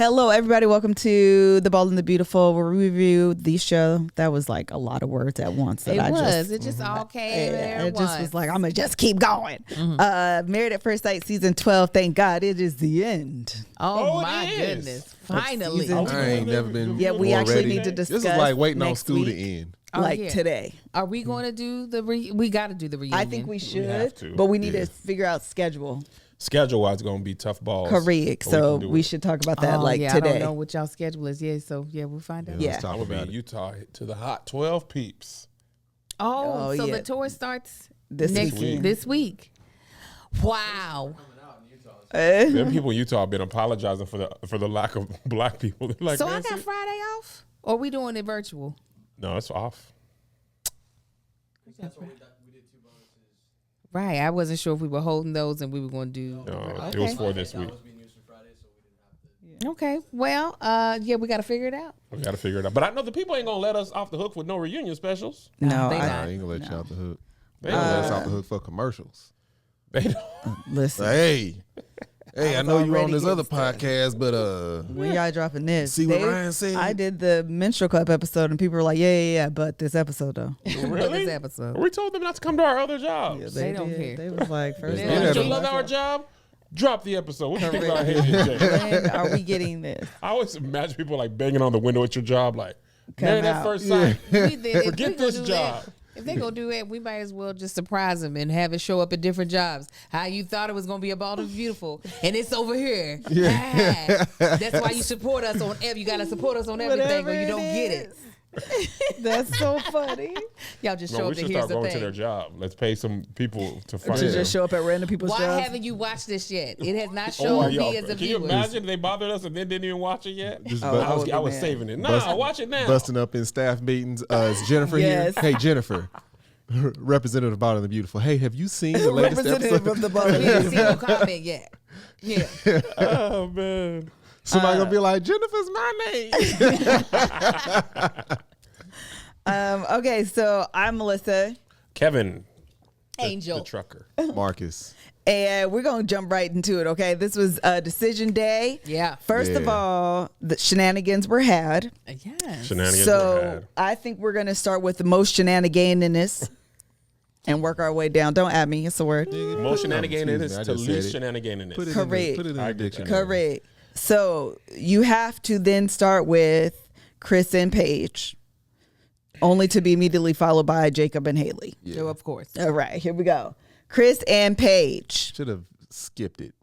Hello, everybody. Welcome to The Bold and the Beautiful, where we review the show. That was like a lot of words at once. It just all came there. It just was like, I'm going to just keep going. Married at First Sight, season 12. Thank God it is the end. Oh my goodness. Finally. I ain't never been Yeah, we more actually ready. need to discuss. This is like waiting on next school week, to end. like today. Are we going to do we got to do the reunion. I think we should, have to. but we need to figure out schedule. Schedule-wise, it's going to be tough balls. Correct. So we should talk about that yeah, today. I don't know what y'all schedule is. Yeah, so we'll find out. Yeah. Let's talk I will be about in it. Utah to the Hot 12 peeps. Oh, So yeah. the tour starts This week. This week. Wow. Them people in Utah have been apologizing for the lack of black people. They're like, So man, I got see- Friday off? Or are we doing it virtual? No, it's off. Right. I wasn't sure if we were holding those and we were going to do. No, it was for this week. Okay. Well, we got to figure it out. We got to figure it out. But I know the people ain't going to let us off the hook with no reunion specials. No, they Nah, not. I ain't gonna let you off the hook. They They don't gonna let let us us off the hook for commercials. They don't. listen. Hey, I know you on this other podcast, but When y'all dropping this? See what Ryan said? I did the Menstrual Club episode, and people were like, "Yeah, but this episode though." Really? This episode. We told them not to come to our other jobs. They don't care. They was like, first They of don't all, Did you care. love our job? Drop the episode. What do you think about hating Jay? when are we getting this? I always imagine people like banging on the window at your job, like, Come married at out. first sight. Forget this job. If they gonna do that, we might as well just surprise them and have it show up at different jobs. How you thought it was gonna be about the beautiful, and it's over here. Ah, that's why you support us on. You gotta support us on everything, or you don't get it. That's so funny. Y'all just show No, we up should and here's start the going to thing. their job. Let's pay some people to find To them. just show up at random people's Why jobs. haven't you watched this yet? It has not Oh, shown y'all- me as a can you viewer. imagine they bothered us and then didn't even watch it yet? Just I was man. saving it. Nah, Bust- watch it now. busting up in staff meetings. Is Jennifer Yes. here? Hey, Jennifer, Representative Bottom of the Beautiful. Hey, have you seen the latest Representative episode? of the We bottom. didn't see no comment yet. Yeah. Oh man. Somebody gonna be like, Jennifer's my name. Okay, so I'm Melissa, Kevin, Angel. the trucker. Marcus. and we're gonna jump right into it. Okay, this was decision day. Yeah. First of Yeah. all, the shenanigans were had. Yes. Shenanigans were So had. I think we're gonna start with the most shenaniganiness and work our way down. Don't add me; it's a word. Most shenanigan in Excuse me, I is to just said least it. shenanigan in Put it. it Correct. in the I get that. dictionary. Correct. So you have to then start with Chris and Paige, only to be immediately followed by Jacob and Haley. So of course. All right, here we go. Chris and Paige. Should have skipped it.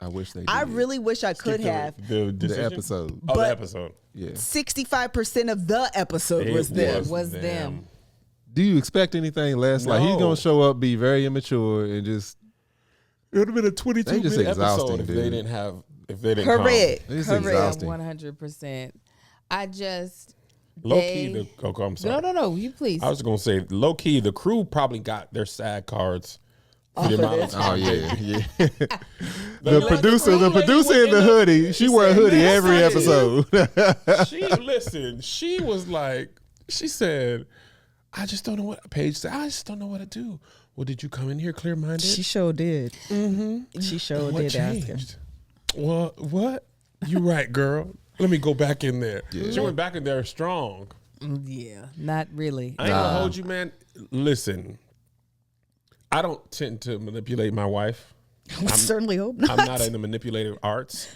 I wish they did. I really wish I could have. The the decision? episode. Oh, But- the episode. Yeah. 65% of the episode was It this. Was them. Do you expect anything less? Like he's No. gonna show up, be very immature, and just It would have been a They 22-minute just exhausting, episode if dude. they didn't have. If they didn't come. Correct. It's Correct. exhausting. 100%. I just. Low key, I'm sorry. No. You please. I was gonna say low key. The crew probably got their SAG cards for the amount of oh time. yeah. The lady- producer the lady in the in hoodie, she wear a hoodie "Man, every listen." episode. She was like, she said, I just don't know what. Paige said, I just don't know what to do. Well, did you come in here clear minded? She sure did. Mm-hmm. She sure What did ask her. changed? Well, what? You right, girl. Let me go back in there. Yeah. She went back in there strong. Yeah, not really. I ain't gonna hold you, man. Listen, I don't tend to manipulate my wife. We certainly hope not. I'm not in the manipulative arts,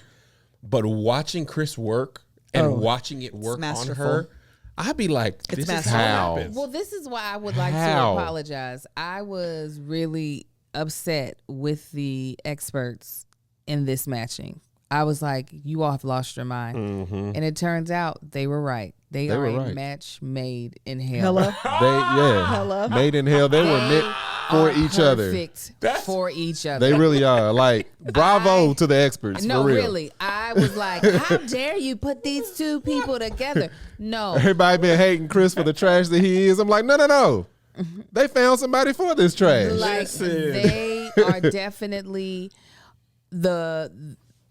but watching Chris work and watching it work on masterful. her, I'd be like, this is masterful. how it How? happens. Well, this is why I would like How? to apologize. I was really upset with the experts in this matching. I was like, you all have lost your mind. Mm-hmm. And it turns out they were right. They are were a right. match made in hell. Hello? Hello. Made in hell. They were meant for each other. Perfect That's- for each other. They really are. Like, bravo to the experts. No, for real. really. I was like, how dare you put these two people together? No. Everybody been hating Chris for the trash that he is. I'm like, no. They found somebody for this trash. Like Listen. they are definitely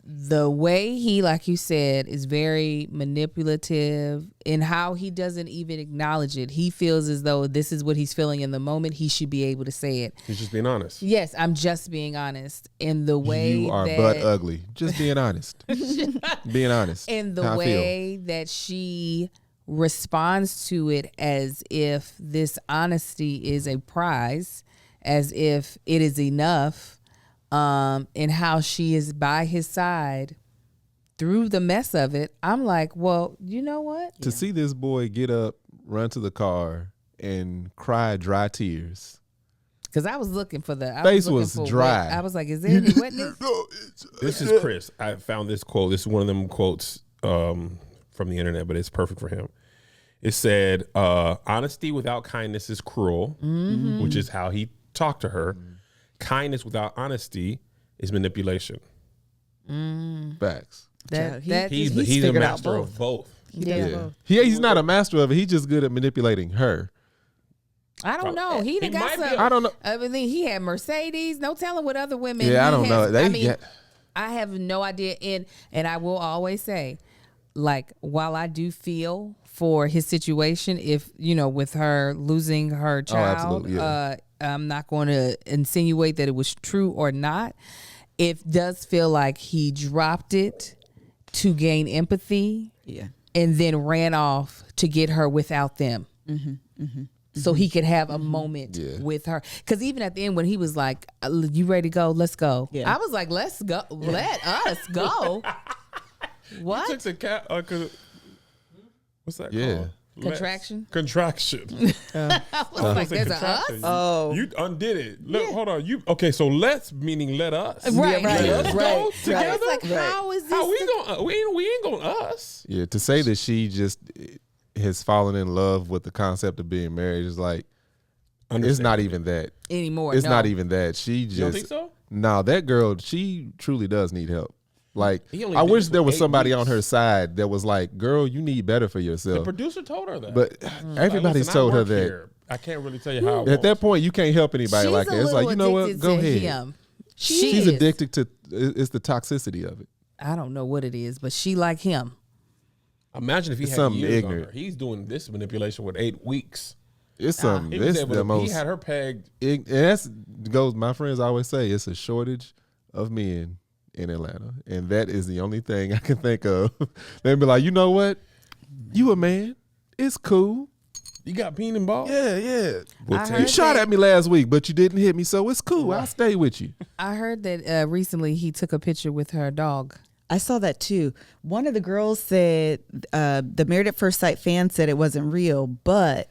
the way he, like you said, is very manipulative in how he doesn't even acknowledge it. He feels as though this is what he's feeling in the moment. He should be able to say it. He's just being honest. Yes, I'm just being honest. In the way You are that, butt ugly. Just being honest. Being honest. in the How I feel. way that she responds to it as if this honesty is a prize, as if it is enough, and how she is by his side through the mess of it. I'm like, well, you know what? To see this boy get up, run to the car, and cry dry tears. Because I was looking for the Face was dry. I was like, is there any wetness? This is Chris. I found this quote. This is one of them quotes from the internet, but it's perfect for him. It said, honesty without kindness is cruel, which is how he talked to her. Kindness without honesty is manipulation. Facts. He's a master of both. He's not a master of it. He's just good at manipulating her. I don't know. He done got some. I don't know. I mean, he had Mercedes. No telling what other women. Yeah, I he don't know. has. I have no idea. And I will always say, like, while I do feel for his situation, if with her losing her child, absolutely, yeah. I'm not going to insinuate that it was true or not. It does feel like he dropped it to gain empathy, and then ran off to get her without them. So he could have a moment with her. Because even at the end when he was like, you ready to go? Let's go. Yeah. I was like, let's go. Let us go. What? He took the what's that called? Contraction? Contraction. I was like, there's a us? Oh. You undid it. Look, hold on. Okay, so let's meaning let us. Right. Let us go together? It's like, how is this? How we gonna, we ain't gonna us. Yeah, to say that she just has fallen in love with the concept of being married is like, it's not even that. Anymore, It's not even that. She just. You don't think so? No, that girl, she truly does need help. Like, only I did wish this there for was 8 somebody weeks. on her side that was like, girl, you need better for The yourself. producer told her that. But everybody's Listen, I told her work that. here. I can't really tell you how. At that point, you can't help anybody She's like that. a It's like, little you know what? addicted Go to ahead. him. She's is. addicted to it's the toxicity of it. I don't know what it is, but she like him. Imagine if he It's had something years ignorant. on her. He's doing this manipulation with 8 weeks. It's something. He was It's able the to, most. he had her pegged. And that's goes. My friends always say it's a shortage of men in Atlanta, and that is the only thing I can think of. They'd be like, you know what? You a man? It's cool. You got peen and ball? Yeah. I You heard shot that- at me last week, but you didn't hit me, so it's cool. I'll stay with you. I heard that recently he took a picture with her dog. I saw that too. One of the girls said the Married at First Sight fan said it wasn't real, but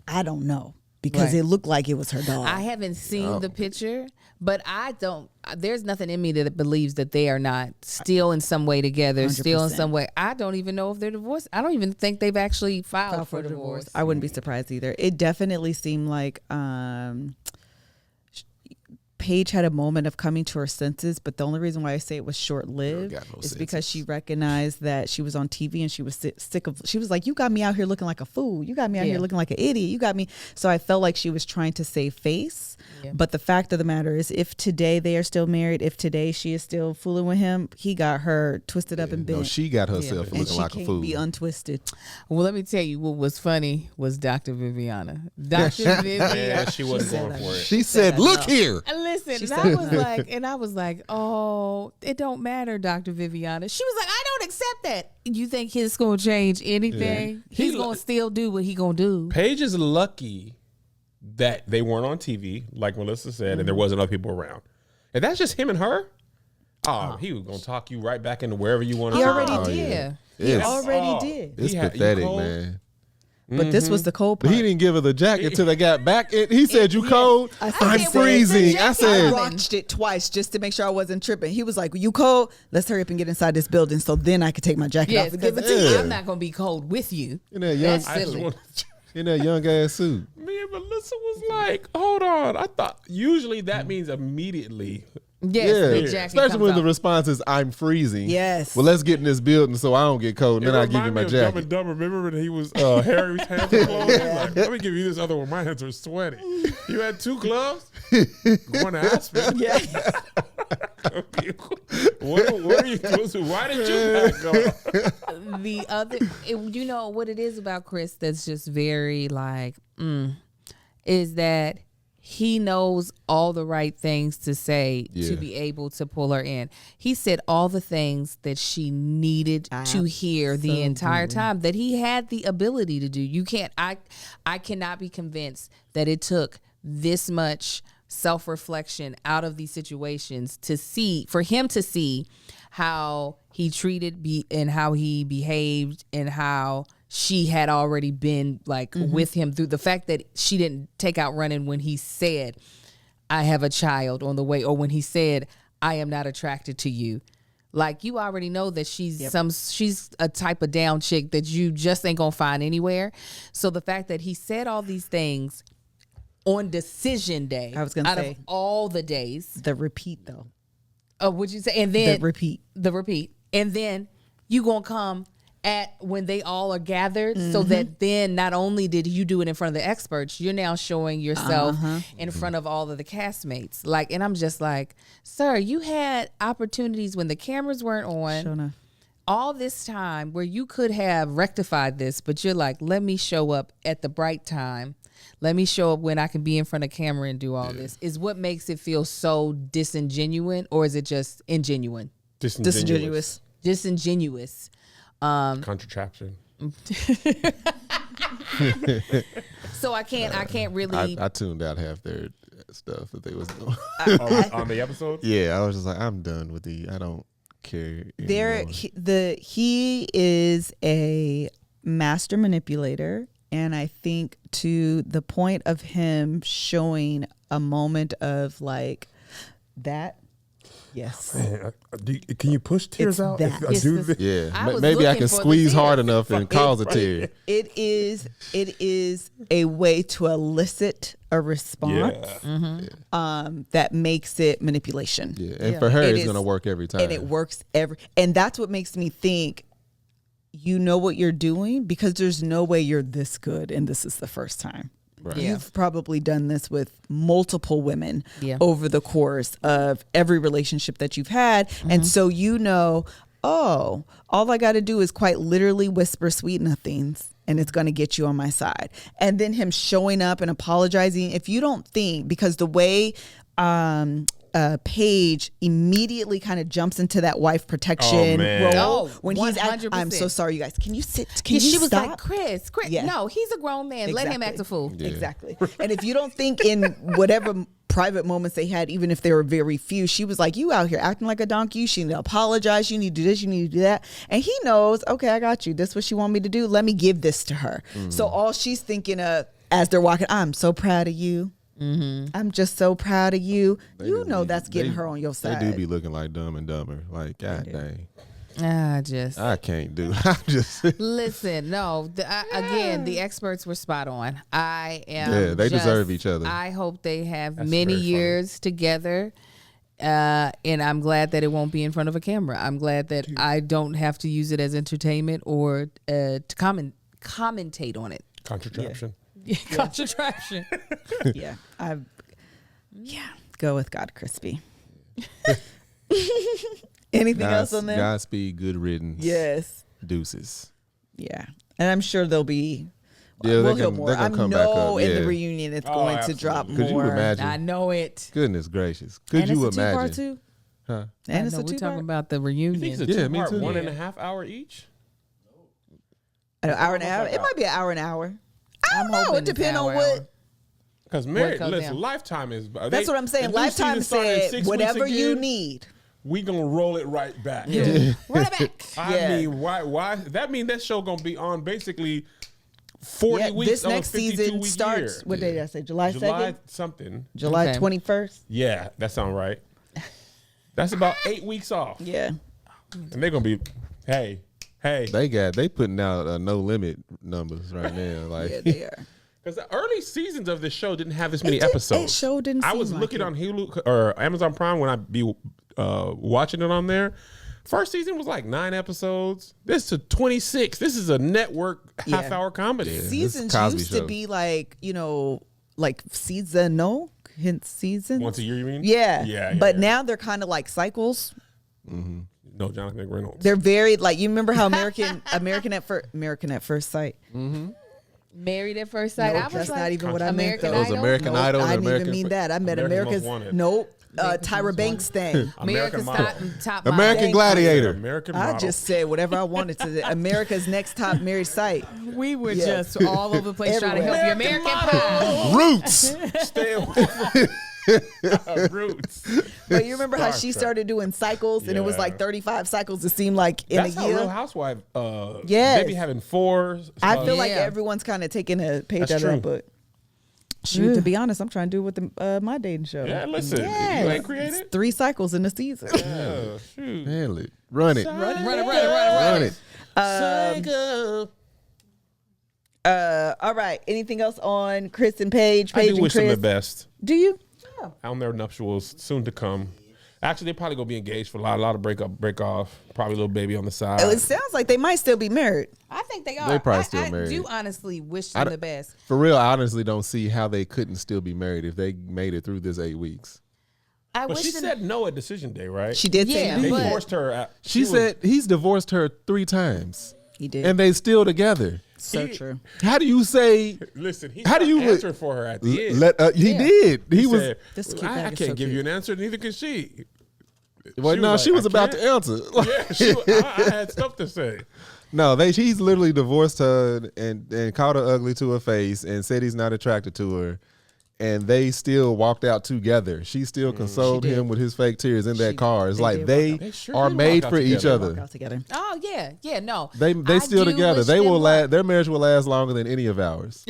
I don't know because Right. it looked like it was her dog. I haven't seen the picture, but I don't. There's nothing in me that believes that they are not still in some way together, still in 100%. some way. I don't even know if they're divorced. I don't even think they've actually filed for divorce. I wouldn't be surprised either. It definitely seemed like Paige had a moment of coming to her senses, but the only reason why I say it was short-lived Girl got no is because senses. she recognized that she was on TV and she was sick of. She was like, "You got me out here looking like a fool. You got me out here looking like an idiot. You got me." So I felt like she was trying to save face. Yeah. But the fact of the matter is, if today they are still married, if today she is still fooling with him, he got her twisted up and bent. No, she got herself and looking she like a can't fool. be untwisted. Well, let me tell you what was funny was Dr. Viviana. Dr. Viviana. Yeah, she wasn't going for it. She said, "Look here." Listen, She and I was like, oh, it don't matter, Dr. Viviana. She was like, I don't accept that. You think he's gonna change anything? He's He- gonna still do what he gonna do. Paige is lucky that they weren't on TV, like Melissa said, and there wasn't other people around. If that's just him and her, he was gonna talk you right back into wherever you want to. He already Oh, did. yeah. He It's- already did. It's He had- you pathetic, cold? man. But this was the cold But part. he didn't give her the jacket till they got back. He said, "You cold? I said, I'm "Where's the freezing." I jacket?" I said, watched it twice just to make sure I wasn't tripping. He was like, "You cold? Let's hurry up and get inside this building so then I could take my jacket Yes, off and give it because to you." I'm not gonna be cold with you. "In that young, That's I just silly. want in that young ass suit." me and Melissa was like, hold on. I thought usually that means immediately. Yes, Yeah, the jacket especially comes when the off. response is, "I'm freezing." Yes. Well, let's get in this building so I don't get cold, and then I'll give you my Dumb and jacket. Dumber. Remember when he was Harry's hands were closed? He was like, let me give you this other one. My hands are sweaty. You had 2 gloves? Going to Aspen. Yeah. What are you doing? Why did you not go? The other, you know what it is about Chris that's just very like, is that he knows all the right things to say to be able to pull her in. He said all the things that she needed to hear the entire time that he had the ability to do. You can't, I cannot be convinced that it took this much self-reflection out of these situations for him to see how he treated and how he behaved and how she had already been like with him through the fact that she didn't take out running when he said, I have a child on the way, or when he said, I am not attracted to you. Like, you already know that she's a type of down chick that you just ain't gonna find anywhere. So the fact that he said all these things on decision day, I was gonna say, of all the days, the repeat though. Oh, would you say? And then the repeat, and then you gonna come at when they all are gathered, so that then not only did you do it in front of the experts, you're now showing yourself in front of all of the castmates. Like, and I'm just like, sir, you had opportunities when the cameras weren't on. Sure enough. All this time where you could have rectified this, but you're like, let me show up at the bright time. Let me show up when I can be in front of camera and do all this. Is what makes it feel so disingenuous, or is it just ingenuine? Disingenuous. Disingenuous. Contraption. So I can't really. I tuned out half their stuff that they was doing. On the episode? Yeah, I was just like, I'm done with I don't care anymore. He is a master manipulator, and I think to the point of him showing a moment of like that. Yes. Man, can you push tears out? that. If I do this? Yeah, maybe I can squeeze hard enough and cause a tear. It is a way to elicit a response that makes it manipulation. Yeah, and for her, it's going to work every time. And it works and that's what makes me think you know what you're doing, because there's no way you're this good and this is the first time. Right. Yeah. You've probably done this with multiple women over the course of every relationship that you've had. And so you know, all I got to do is quite literally whisper sweet nothings and it's going to get you on my side. And then him showing up and apologizing. If you don't think, because the way Paige immediately kind of jumps into that wife protection role when he's at, I'm so sorry, you guys. Can you sit? Can you she was stop? like, Chris, no, he's a grown man. Let him act a fool. Yeah. Exactly. And if you don't think in whatever private moments they had, even if they were very few, she was like, you out here acting like a donkey. You need to apologize. You need to do this. You need to do that. And he knows, okay, I got you. This is what she want me to do. Let me give this to her. So all she's thinking of as they're walking, I'm so proud of you. I'm just so proud of you. That's getting her on your side. They do be looking like Dumb and Dumber. Like, God dang. I can't do. I just listen. No, again, the experts were spot on. I am. Yeah, they deserve each other. I hope they have many years together, and I'm glad that it won't be in front of a camera. I'm glad that I don't have to use it as entertainment or to commentate on it. Contraption. Contraption. Go with God, Crispy. Anything else on there? Godspeed, good riddance. Yes. Deuces. Yeah. And I'm sure there'll be Yeah, we'll hear more. I come back know up. in Yeah. the reunion it's going to drop more. Could you imagine? I know it. Goodness gracious. Could and you it's a imagine? 2-part too? Huh? And it's a we're 2-part? talking about the You reunion. think it's a Yeah, me two-part, too. 1.5 hour each? An hour and a half. It might be an hour and an hour. I don't know. hoping It depends it's on hour. what. Because Married, goes listen, down? Lifetime is. That's what I'm saying. the new Lifetime season started in 6 said weeks whatever you again, need. We gonna roll it right back. Run it back. I mean, why? That mean that show gonna be on basically 40 weeks. This of a next 52 season week starts. year. What day did I say? July 2nd? July something. July Okay. 21st? Yeah, that sound right. That's about 8 weeks off. Yeah. And they're gonna be, hey. They putting out no limit numbers right now. Like Yeah, they are. Because the early seasons of this show didn't have this many It episodes. show didn't I seem was like looking it. on Hulu or Amazon Prime when I be watching it on there. First season was like 9 episodes. This to 26. This is a network half-hour comedy. Seasons Cosby used Show. to be like, like season, no? hint seasons. Once a year, you mean? Yeah. But yeah. now they're kind of like cycles. No, Jonathan McReynolds. They're very like, you remember how American at First Sight. Married at First Sight. No, I was that's like, not even what I meant. American though. Those American Idol. I and didn't even American mean that. I meant America's America's. Most Wanted. Nope. Tyra Banks thing. America's Model. top American model. Gladiator. American I Model. just said whatever I wanted to. America's Next Top Married Site. We were Yeah. just all over the place trying to help you. Everywhere. American Pie. Roots. Stay away from Roots. But you remember how Star she Trek. started doing cycles, and it was Yeah. like 35 cycles. It seemed like in That's a how year. Real Housewife. Yes. They be having 4. I feel like Yeah. everyone's kind of taking a page That's out of true. that book. Shoot, to be honest, I'm trying to do it with my dating show. Yeah, listen. Yes. You ain't created. 3 cycles in a season. Yeah, shoot. Handle it. Run it. Run it. All right. Anything else on Chris and Paige? I Paige do and wish them Chris. the best Do you? on their nuptials soon to come. Actually, they probably gonna be engaged for a lot of break off. Probably a little baby on the side. It sounds like they might still be married. I think they are. They probably still I married. do honestly wish I them don't- the best. For real, I honestly don't see how they couldn't still be married if they made it through this 8 weeks. I But wish she them, said no at decision day, right? She did say Yeah, no. They but- forced her. Out. She was- said he's divorced her 3 times. He did. And they still together. So He- true. How do you say "Listen, he How do you answer for her at the end? he Yeah. did. He was said, This cute I bag is can't so give you cute. an answer, neither can she." well, She no, was she like, was "I about can't." to answer. Yeah, I had stuff to say. No, he's literally divorced her and called her ugly to her face and said he's not attracted to her. And they still walked out together. She still consoled She did. him with his fake tears in that She- car. It's they like did they walk They sure are did made walk out for each together. Walk other. out together. Oh yeah, no. They I still do together. wish They them will luck. last. Their marriage will last longer than any of ours.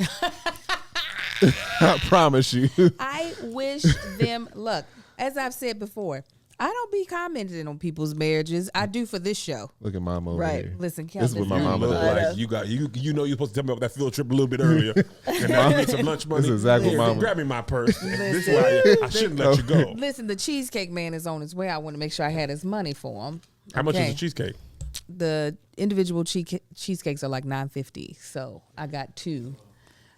I promise you. I wish them luck. As I've said before, I don't be commenting on people's marriages. I do for this show. Look at mama over Right. here. Listen, This is what my Countess, mama Look does. like you know you're supposed to tell me about that field trip a little bit earlier, and now you need some lunch money. This is exactly Here, what mama- grab me my purse. This is why I shouldn't let you go. Listen, the cheesecake man is on his way. I want to make sure I had his money for him. How much is Okay. the cheesecake? The individual cheesecakes are like $9.50, so I got 2.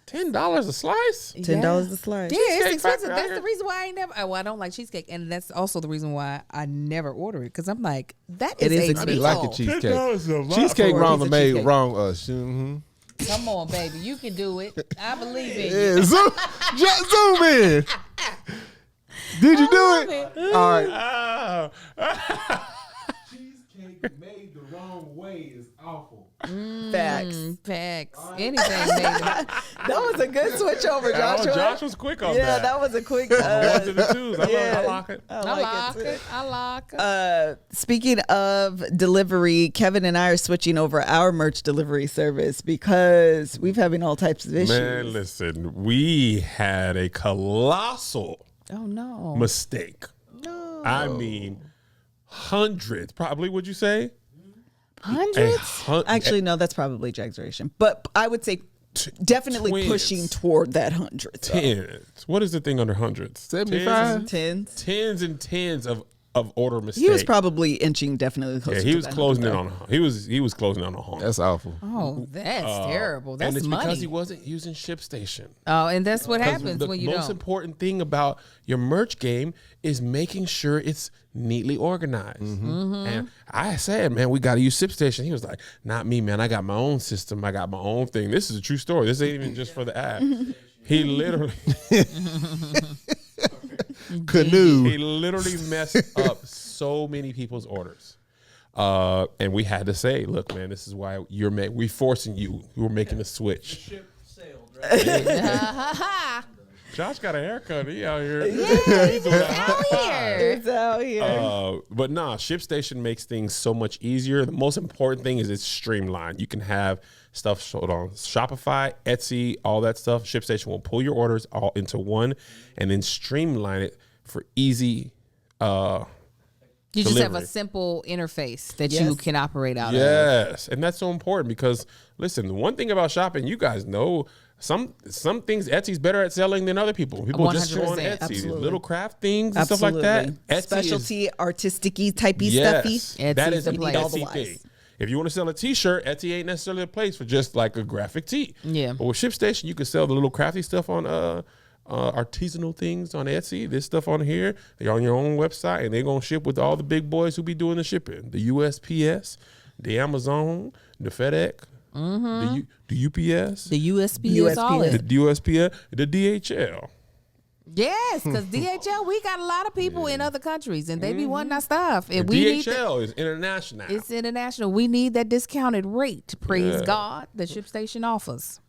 $10 a slice. $10 a slice. Yeah, it's Cheesecake expensive. Factory That's out the here. reason why I never. Well, I don't like cheesecake, and that's also the reason why I never order it because I'm like, that It is is a expensive. I meal. like the cheesecake. $10 a lot Cheesecake for a wrong piece of made cheesecake. wrong us. Mm-hmm. Come on, baby, you can do it. I believe in you. Yeah, zoom in. Did you do it? All right. Ah. Cheesecake made the wrong way is awful. Facts. Facts. Anything, baby. That was a good switch over, Joshua. Josh was quick on Yeah, that. that was a quick. Ones and the twos. I like it. I I like like it. it. I like it. Speaking of delivery, Kevin and I are switching over our merch delivery service because we've having all types of issues. Man, listen, we had a colossal Oh no. mistake. No. I mean, hundreds, probably, would you say? Hundreds? Actually, no, that's probably exaggeration. But I would say definitely twins. pushing toward that hundred. Tens. What is the thing under hundreds? 75? Tens. Tens and tens of order mistakes. He was probably inching definitely closer. Yeah, he to was that closing in 100, on. He was closing in on a home. That's awful. Oh, that's terrible. That's and it's money. because he wasn't using ShipStation. Oh, and that's what happens The when you most don't. important thing about your merch game is making sure it's neatly organized. And I said, man, we got to use ShipStation. He was like, not me, man. I got my own system. I got my own thing. This is a true story. This ain't even just for the app. He literally, Canoe. he literally messed up so many people's orders. And we had to say, look, man, this is why we forcing you. We're making a switch. Josh got a haircut. He out here. He's doing a high five. It's out here. But nah, ShipStation makes things so much easier. The most important thing is it's streamlined. You can have stuff sold on Shopify, Etsy, all that stuff. ShipStation will pull your orders all into one and then streamline it for easy You just have a delivery. simple interface that Yes. you can operate out of. Yes, and that's so important because listen, the one thing about shopping, you guys know some things Etsy's better at selling than other people. People just go on 100%. Etsy, Absolutely. little craft things and stuff like that. Etsy is- Specialty, artistic-y, typey, yes, stuffy. that Etsy's is the an place. Etsy Otherwise. thing. If you want to sell a T-shirt, Etsy ain't necessarily a place for just like a graphic tee. Yeah. But with ShipStation, you can sell the little crafty stuff on artisanal things on Etsy. This stuff on here, they're on your own website, and they're gonna ship with all the big boys who be doing the shipping. The USPS, the Amazon, the FedEx, the UPS, The USPS, all the it. USPS, the DHL. Yes, because DHL, we got a lot of people in other countries, and they be wanting our stuff, and The we need DHL is international. it's international. We need that discounted rate. Praise God, the ShipStation offers.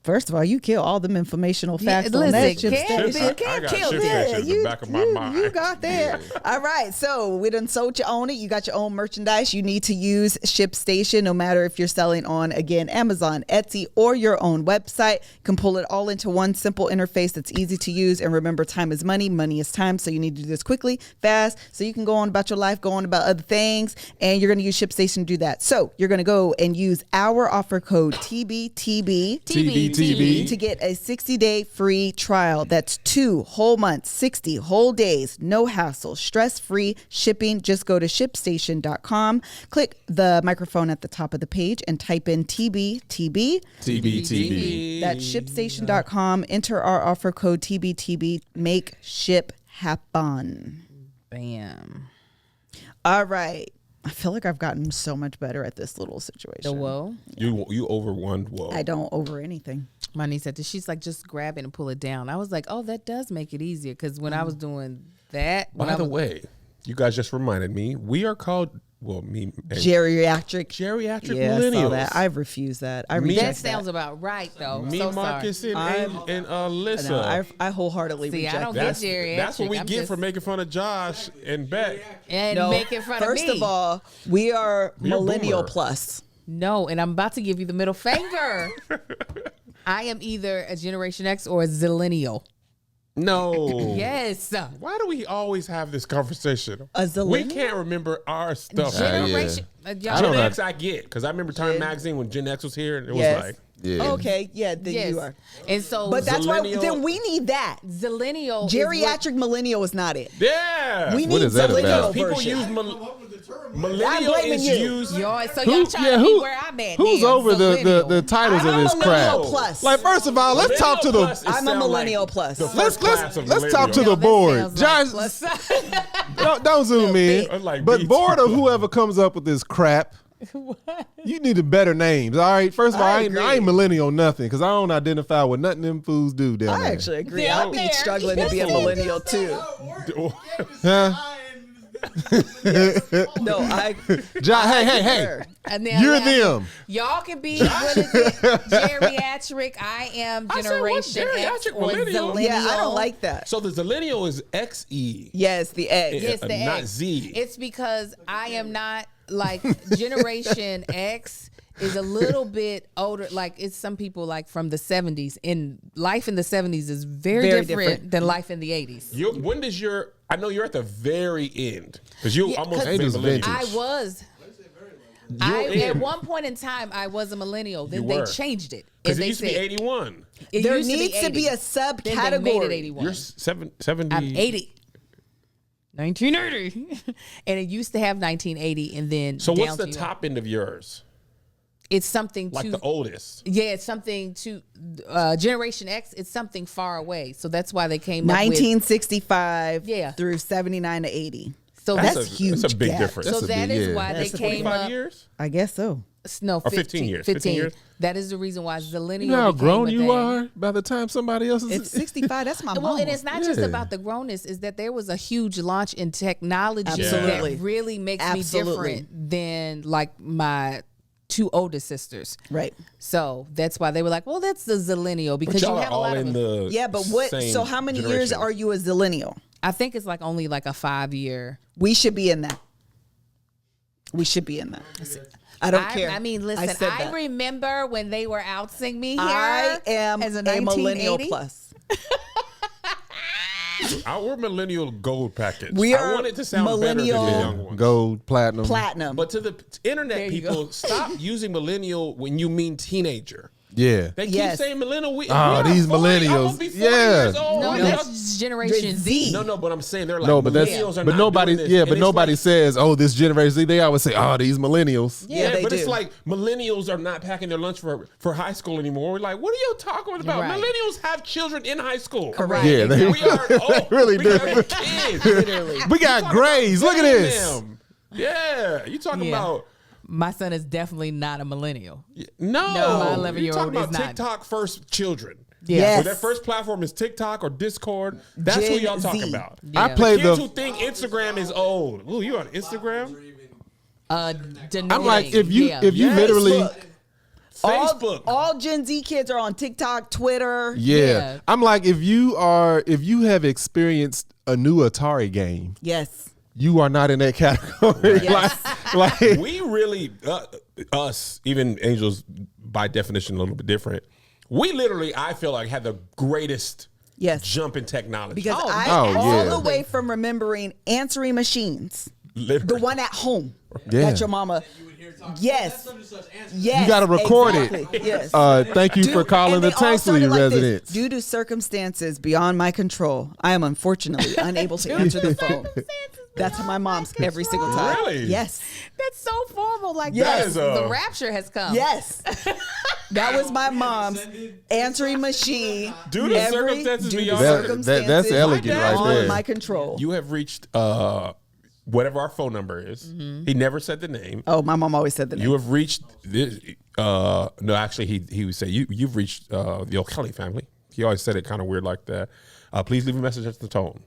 First of all, you kill all them informational Yeah, facts on that listen, ship Kev, station. I got Kill ShipStation that. in the back of my mind. You got that. All right. So we done sold you on it. You got your own merchandise. You need to use ShipStation, no matter if you're selling on, again, Amazon, Etsy, or your own website. You can pull it all into one simple interface that's easy to use. And remember, time is money. Money is time. So you need to do this quickly, fast, so you can go on about your life, go on about other things. And you're going to use ShipStation to do that. So you're going to go and use our offer code TBTB to get a 60-day free trial. That's 2 whole months, 60 whole days, no hassle, stress-free shipping. Just go to ShipStation.com, click the microphone at the top of the page, and type in TBTB. TBTB. That's ShipStation.com. Enter our offer code TBTB. Make ship happen. Bam. All right. I feel like I've gotten so much better at this little situation. The whoa. You over one whoa. I don't over anything. My niece said, she's like, just grab it and pull it down. I was like, oh, that does make it easier. Because when I was doing that. By the way, you guys just reminded me, we are called, well, me and Geriatric geriatric I saw millennials. that. I refuse that. I that reject sounds about right, though. Me, so Marcus, sorry. and Alyssa. No, I wholeheartedly See, I reject don't that. get That's, geriatric. that's what we I'm get just- for making fun of Josh and Beck. And No, making fun first of me. of all, we are You're a millennial boomer. plus. No, and I'm about to give you the middle finger. I am either a Generation X or a Zillennial. No. Yes. Why do we always have this conversation? A We zillennial? can't remember our stuff. Generation. I y'all- don't Gen know. X I get, because I remember Time Magazine when Gen X was here, and it Yes. was like, Yeah. Okay, yeah, then Yes. you are. And so, But that's why Zillennial- then we need that. Zillennial. Geriatric millennial is not it. yeah. We What need is that zillennial about? People version. use I'm millennial blaming is you. used. So y'all Who- trying yeah, to who- be where I'm at. Who's now, over the Zillennial. titles I'm of a this millennial crap? plus. Like, first of all, let's talk to Millennial the plus, it I'm a sound millennial like plus. the let's first class of let's talk to millennial. the board. That Josh, sounds like plus. don't zoom in. It's like But BT. board of whoever comes up with this crap. You need a better names. All right. First of all, I I ain't millennial nothing because I don't identify with nothing them fools do down I there. actually agree. Yeah, I'd be there. struggling to be a millennial too. Huh? No, I. Hey. And then You're now, them. Y'all can be what is it? Geriatric. I am I said, what, Generation X geriatric or millennial? Zillennial. Yeah, I don't like that. So the Zillennial is XE. Yes, the egg. Yes, the not X. Z. It's because I am not like Generation X is a little bit older. Like it's some people like from the 70s. And life in the 70s is very, Very different, different. than life in the 80s. When does your? I know you're at the very end because you Yeah, almost 'cause made Angels millennial. vintage. I was. You're At in. one point in time, I was a millennial. Then You they were. changed it. Because And it they used to be said- 81. it There used needs to be 80. a Then they made it subcategory. 81. You're 70. I'm 80. 1980. And it used to have 1980 and then So what's down the to- top end of yours? It's something Like to the oldest. yeah, it's something to Generation X. It's something far away, so that's why they came up with. 1965 Yeah. through 79 to 80. So That's huge. That's a big gap. difference. So That's a that big- is yeah. why That's they a came 25 up. years? I guess so. No, Or 15 years. 15 years? That is the reason why Zillennial. You know how became grown a you thing. are by the time somebody else is. It's 65. That's my mom. Well, and it's not just Yeah. about the grownness, is that there was a huge launch in technology Absolutely. that really makes Absolutely. me different than like my two oldest sisters. Right. So that's why they were like, well, that's the Zillennial because But you y'all have are a lot all of in them. the Yeah, but what? same So how many years generation. are you a zillennial? I think it's like only like a 5-year. We should be in that. We should be in that. I don't care. I mean, listen, said I that. remember when they were outing me here I am as a a millennial 1980. plus. Our millennial gold package. We I are want it to sound millennial- better than the young ones. Gold, platinum. Platinum. But to the internet There you people, go. stop using millennial when you mean teenager. Yeah. They keep Yes. saying millennial. We Oh, are these 40. I'm millennials. gonna be 40 Yeah. years old. No, No, that's Generation Z. No, but I'm saying they're like No, but millennials are but not nobody, doing this. yeah, And but it's nobody like, says, oh, this generation Z. They always say, oh, these millennials. Yeah, they but do. it's like millennials are not packing their lunch for high school anymore. We're like, what are you talking about? Right. Millennials have children in high school. Correct. Yeah, they, We are old. really we do. got kids. Literally. We got grades. Look at this. Damn. Yeah, you talking Yeah. about My son is definitely not a millennial. no? my You're 11-year-old talking about is not. TikTok first children. Yes. Where their first platform is TikTok or Discord. That's who Gen y'all talking Z. about. I Yeah. played Kids the. who think Instagram is old. Ooh, you on Instagram? I'm like, if you yeah. if you literally. Look, Facebook. all Gen Z kids are on TikTok, Twitter. Yeah. Yeah. I'm like, if you have experienced a new Atari game, Yes. you are not in that category. Yes. like We really, us, even angels by definition, a little bit different. We literally, I feel like, had the greatest Yes. jump in technology. Because Oh, all yeah. the way from remembering answering machines, Literally. the one at home Yeah. that your mama. Yes. Yes. You gotta record exactly. it. Yes. Thank you for calling and the they all started Tanksley like this. residents. Due to circumstances beyond my control, I am unfortunately unable to answer the phone. That's my mom's every single time. Really? Yes. That's so formal. Like Yes. yes. The rapture has come. Yes. That was my mom's answering machine. Due to circumstances due to beyond- circumstances That's elegant right beyond there. my control. You have reached whatever our phone number is. He never said the name. Oh, my mom always said the name. You have reached this. No, actually, he would say you've reached the O'Kelly family. He always said it kind of weird like that. Please leave a message at the tone.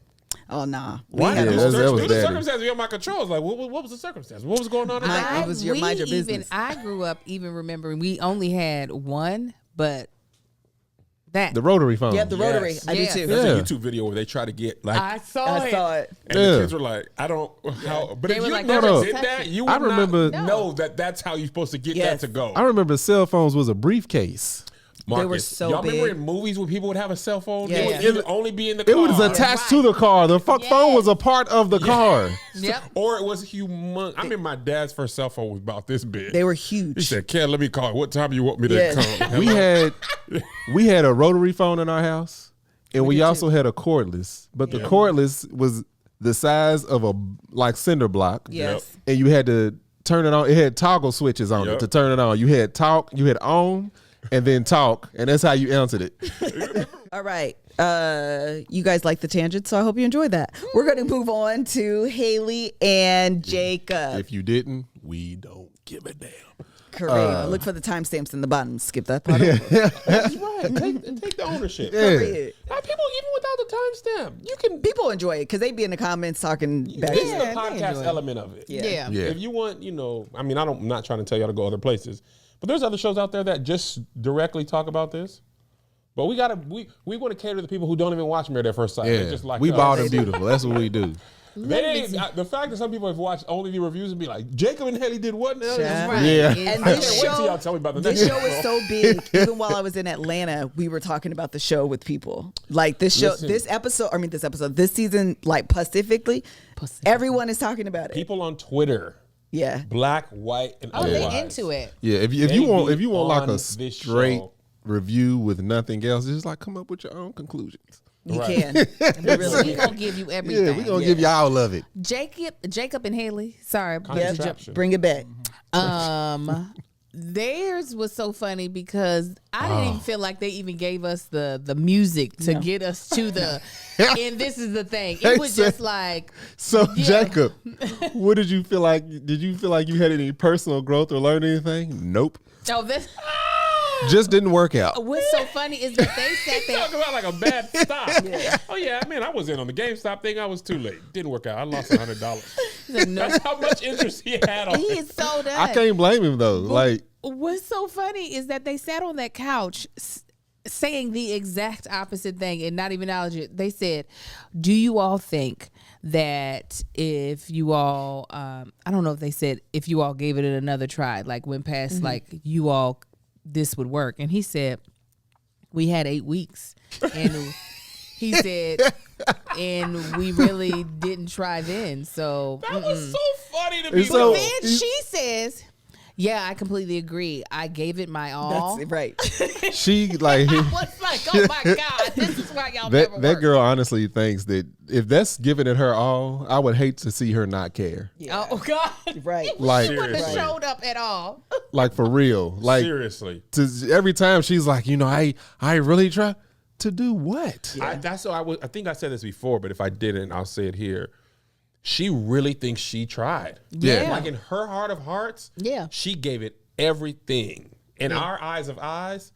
Oh, nah. Why? Yeah, Due that was to bad. circumstances beyond my control. It's like, what was the circumstance? What was going on? In that? It was your mind your business. I grew up even remembering we only had one, but that The rotary phone. Yeah, the rotary. Yes. I Yes. do too. There's Yeah. a YouTube video where they try to get like, I saw I it. saw it. and Yeah. the kids were like, I don't how. But They if were you like, never no, no. did that, you I would remember- not know that that's how you're supposed to get Yes. that to go. I remember cell phones was a briefcase. They were Marcus, so y'all remember big. in movies where people would have a cell phone? Yeah. It would either only be in the car. It was attached to the car. The phone was a part of the car. Yep. Or it was humongous. I mean, my dad's first cell phone was about this big. They were He huge. said, "Ken, let me call. What time you want me to Yes. come?" We had a rotary phone in our house, and we also had a cordless. But the cordless was the size of a cinder block. Yes. And you had to turn it on. It had toggle switches on Yep. it to turn it on. You had talk, you had on, and then talk, and that's how you answered it. All right. You guys like the tangent, so I hope you enjoyed that. We're going to move on to Haley and Jacob. If you didn't, we don't give a damn. Correct. Look for the timestamps in the bottom. Skip that part. over. Take the ownership. Yeah. Period. People, even without the timestamp, you can. People enjoy it because they be in the comments talking back. This is the they podcast enjoy it. element of it. Yeah. Yeah. If you want, I mean, I'm not trying to tell y'all to go other places, but there's other shows out there that just directly talk about this. But we want to cater to the people who don't even watch Married at First Sight. They're Yeah, just like we us. bought them beautiful. That's what we do. The fact that some people have watched only the reviews and be like, Jacob and Haley did what now? Child. Right. Yeah. And I this can't wait till y'all show, tell me about the this next show is so big. Even while I was in Atlanta, we were talking about the show with people. Like this show, Listen. this season, like Pacifically, everyone is talking about it. People on Twitter, Yeah. black, white, and Oh, otherwise. they into it. Yeah, if They you want be if you want like on a this straight show. review with nothing else, just like come up with your own conclusions. You Right. can. We really We can. gonna give you everything. Yeah, we gonna give you all of it. Jacob and Haley. Sorry, Yeah, Contraption. bring it back. theirs was so funny because I didn't even feel like they even gave us the music to get us to the. And this is the thing. It was just like. So Yeah. Jacob, what did you feel like? Did you feel like you had any personal growth or learned anything? Nope. Oh, this. Just didn't work out. What's so funny is that they sat there. Talk about like a bad stop. Oh yeah, man, I was in on the GameStop thing. I was too late. Didn't work out. I lost $100. Like, no, That's how much interest he had on he it. is so done. I can't blame him though. Like, What's so funny is that they sat on that couch saying the exact opposite thing and not even acknowledge it. They said, do you all think that if you all, I don't know if they said if you all gave it another try, like went past like you all, this would work. And he said, we had 8 weeks. And he said, and we really didn't try then. So That was so funny to me. And so- then she says, Yeah, I completely agree. I gave it my all. That's right. She like I was like, oh my God, this is why y'all never that work. girl honestly thinks that if that's giving it her all, I would hate to see her not care. Oh God, Right. Like she wouldn't have Seriously. showed up at all. like for real. Like Seriously. every time she's like, I really try to do what? That's what I think I said this before, but if I didn't, I'll say it here. She really thinks she tried. Yeah. Like in her heart of hearts, Yeah. she gave it everything. In our eyes of eyes,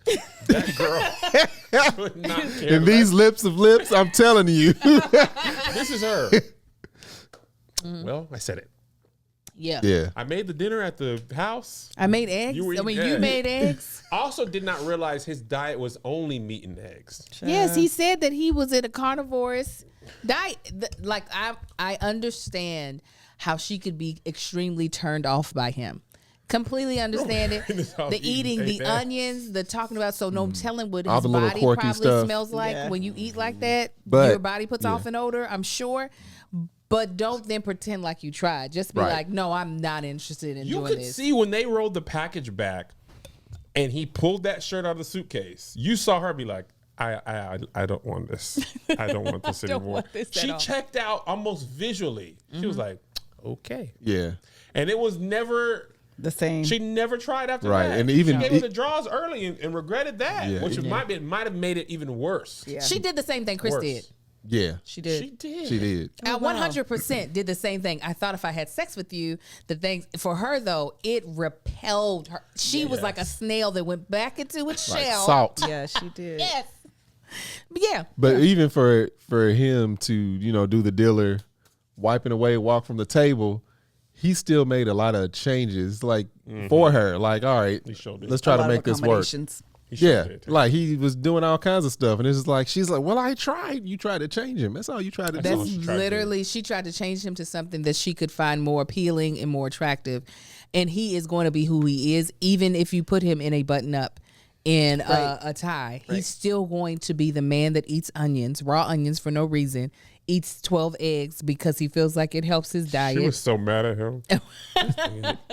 that girl could not care. And these lips of lips, I'm telling you. This is her. Well, I said it. Yeah. Yeah. I made the dinner at the house. I made eggs. You were I mean, eating you eggs. made eggs. I also did not realize his diet was only meat and eggs. Yes, he said that he was in a carnivorous diet. Like I understand how she could be extremely turned off by him. Completely understand it. In this house The eating eating, the 8 eggs. onions, the talking about. So no telling what All his the little body quirky probably stuff. smells like Yeah. when you eat like that. But- your body puts yeah. off an odor, I'm sure. But don't then pretend like you tried. Just be Right. like, no, I'm not interested in You doing could this. see when they rolled the package back and he pulled that shirt out of the suitcase. You saw her be like, I don't want this. I don't want this don't anymore. want this at She all. checked out almost visually. She was like, okay. Yeah. And it was never, The same. she never tried after Right, that. and even- she gave her the draws early and regretted that, Yeah. which might have made it even worse. Yeah. She did the same thing Chris Worse. did. Yeah. She did. She did. She did. I wow. 100% did the same thing. I thought if I had sex with you, the thing for her though, it repelled her. She was like a snail that went back into its Like shell. salt. Yeah, she did. Yes. But yeah. But even for him to, do the dealer, wiping away, walk from the table, he still made a lot of changes like for her. Like, all right, showed it. let's try A to lot of make this work. accommodations. He showed Yeah, it. like he was doing all kinds of stuff, and it's just like she's like, "Well, I tried. You tried to change him. That's all you tried to That's do." all That's she tried to do. literally, she tried to change him to something that she could find more appealing and more attractive. And he is going to be who he is, even if you put him in a button up in a tie. He's still going to be the man that eats onions, raw onions for no reason, eats 12 eggs because he feels like it helps his diet. She was so mad at him.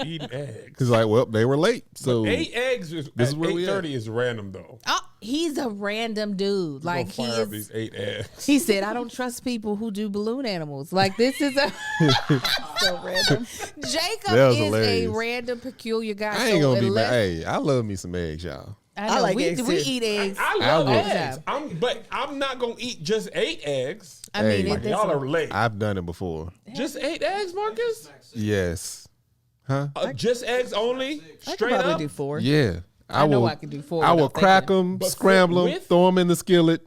Eating eggs. He's like, "Well, they were late, so 8 eggs This at is where we at. 8:30 is random though. Oh, he's a random dude. Like he Fire up is. these 8 eggs. He said, "I don't trust people who do balloon animals." Like this is a So random. Jacob That was is a hilarious. random, peculiar guy. I ain't So gonna be unless- mad. Hey, I love me some eggs, y'all. I know I like we eggs, we too. eat eggs. I love will. eggs. But I'm not gonna eat just 8 eggs. I mean, Hey, it Y'all doesn't. are late. I've done it before. Just 8 eggs, Marcus? Yes. Huh? Just eggs only? I could Straight probably up? do 4. Yeah. I know I can do 4 I will without crack thinking. them, But scramble them, with- throw them in the skillet.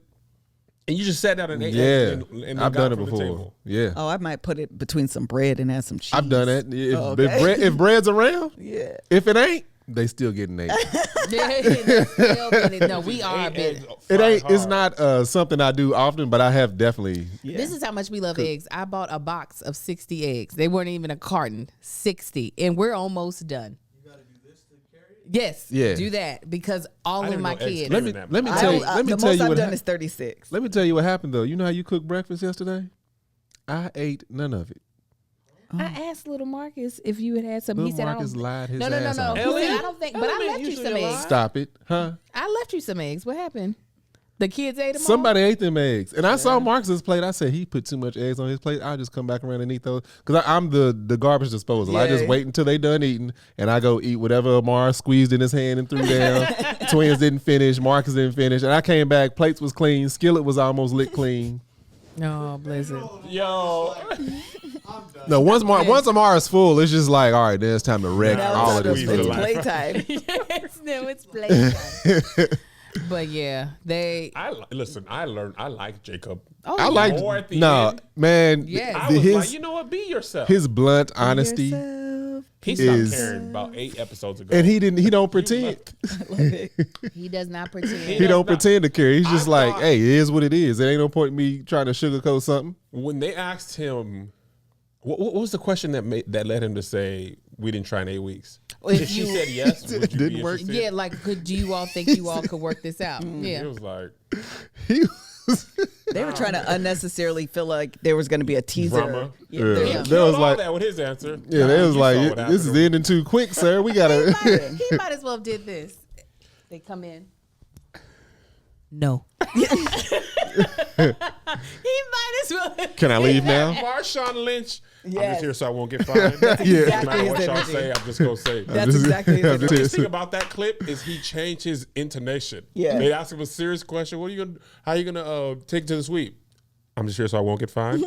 And you just sat down and ate Yeah, eggs and I've got done it from the before. table. Yeah, Oh, I might put it between some bread and add some cheese. I've done it. If, Oh, if, okay. if bread's around, Yeah. if it ain't, they still getting ate. No, we are. 8 But eggs It fried ain't. It's hard. not something I do often, but I have definitely. Yeah. this is how much we love eggs. I bought a box of 60 eggs. They weren't even a carton. 60, and we're almost done. Yes, Yeah. do that because all I of didn't my know eggs kids. came Let me in that let me box. tell you. I- Let me the tell most you I've what. done is 36. Let me tell you what happened though. You know how you cooked breakfast yesterday? I ate none of it. I asked little Marcus if you had some. He Little said, Marcus "I don't." lied his No, no, no, ass no. off. He said, Elliot? I don't think. But I Elliot left you usually some lies. eggs. Stop it, huh? I left you some eggs. What happened? The kids ate them. Somebody ate them eggs, and I saw Marcus's plate. I said he put too much eggs on his plate. I'll just come back around and eat those because I'm the garbage disposal. I just Yeah. wait until they done eating, and I go eat whatever Amar squeezed in his hand and threw down. Twins didn't finish. Marcus didn't finish, and I came back. Plates was clean. Skillet was almost lit clean. No, Blizzard. Yo, No, once Amar is full, it's just like, all right, then it's time to wreck Now all of it's this Squeeze the food. life. playtime. Yes, no, it's playtime. But yeah, they. listen. I learned. I like Jacob. Oh, I yeah. like More at the no end. man. Yes. I the- was his like, you know what? Be yourself. his blunt honesty, Yourself. he stopped is- caring about 8 episodes ago. and he don't pretend. He does not pretend. He don't not- pretend to care. He's just I like, thought- hey, it is what it is. It ain't no point in me trying to sugarcoat something. When they asked him, what was the question that led him to say we didn't try in 8 weeks? If If she you- said yes, would you Didn't be work. interested? Yeah, like, do you all think you all could work this out? He Yeah. was like, He was, They were trying to unnecessarily feel like there was going to be a teaser. Drama. Yeah, Yeah. there- They was like, that with his answer. yeah, they was You like, saw what this is happened. ending too quick, sir. We gotta. He might as well have did this. They come in. No. He might as well. Can I leave now? Marshawn Lynch. I'm Yes. just here so I won't get fined. Yeah. No matter his what y'all energy. say, I'm just gonna say. it. That's exactly his I'm energy. just- The thing about that clip is he changed his intonation. Yeah. They asked him a serious question. What are you gonna? How are you gonna take it to the sweep? I'm just here so I won't get fined.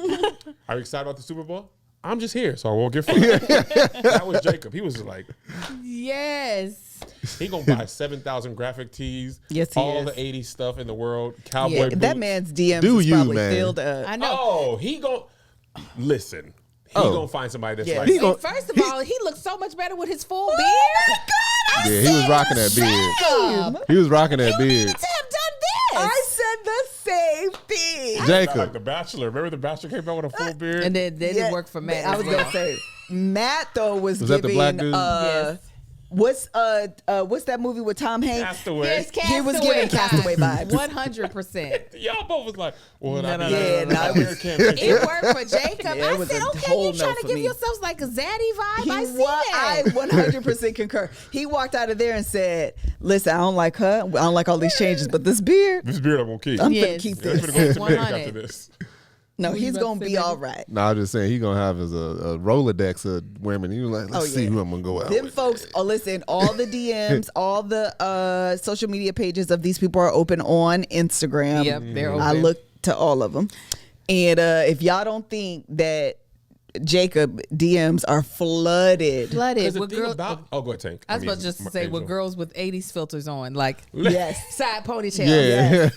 Are you excited about the Super Bowl? I'm just here so I won't get fined. That was Jacob. He was just like, Yes. he gonna buy 7,000 graphic tees. Yes, he all is. the 80s stuff in the world. Cowboy Yeah, boots. that man's DMs Do is you, probably man. filled up. I know. Oh, he gonna listen. He Oh. gonna find somebody that's Yeah. like. He gon- First of all, he looks so much better with his full beard. Yeah, he was rocking that beard. He was rocking that beard. To have done this. I said the same thing. Like Jacob. The Bachelor. Remember the Bachelor came out with a full beard? And then they didn't work for Matt. I was as well. gonna say Matt though was Was that the giving black dude? Yes. what's that movie with Tom Hanks? Castaway. Yes, He was giving Castaway vibes. 100%. Y'all both was like, well, No, I no, mean, no, no, no. I really can't fix It it. worked for Jacob. Yeah, it I was said, a okay, whole you trying no to for give me. yourselves like a zaddy vibe. I see I that. 100% concur. He walked out of there and said, "Listen, I don't like her. I don't like all these changes, but this beard, This beard I'm gonna keep. I'm Yes. gonna keep I'm this." gonna go to the bank 100. after this. No, What you he's about gonna to be say, all baby? right. No, I'm just saying he gonna have his a Rolodex of women. You like, let's Oh, see yeah. who I'm gonna go out Them with. folks, listen, all the DMs, all the social media pages of these people are open on Instagram. Yep, they're I open. looked to all of them. And if y'all don't think that Jacob DMs are flooded. Because the with thing girls. about go ahead, Tank. I was about to just say with Angel. girls with 80s filters on, like Yes. side ponytail, Yeah,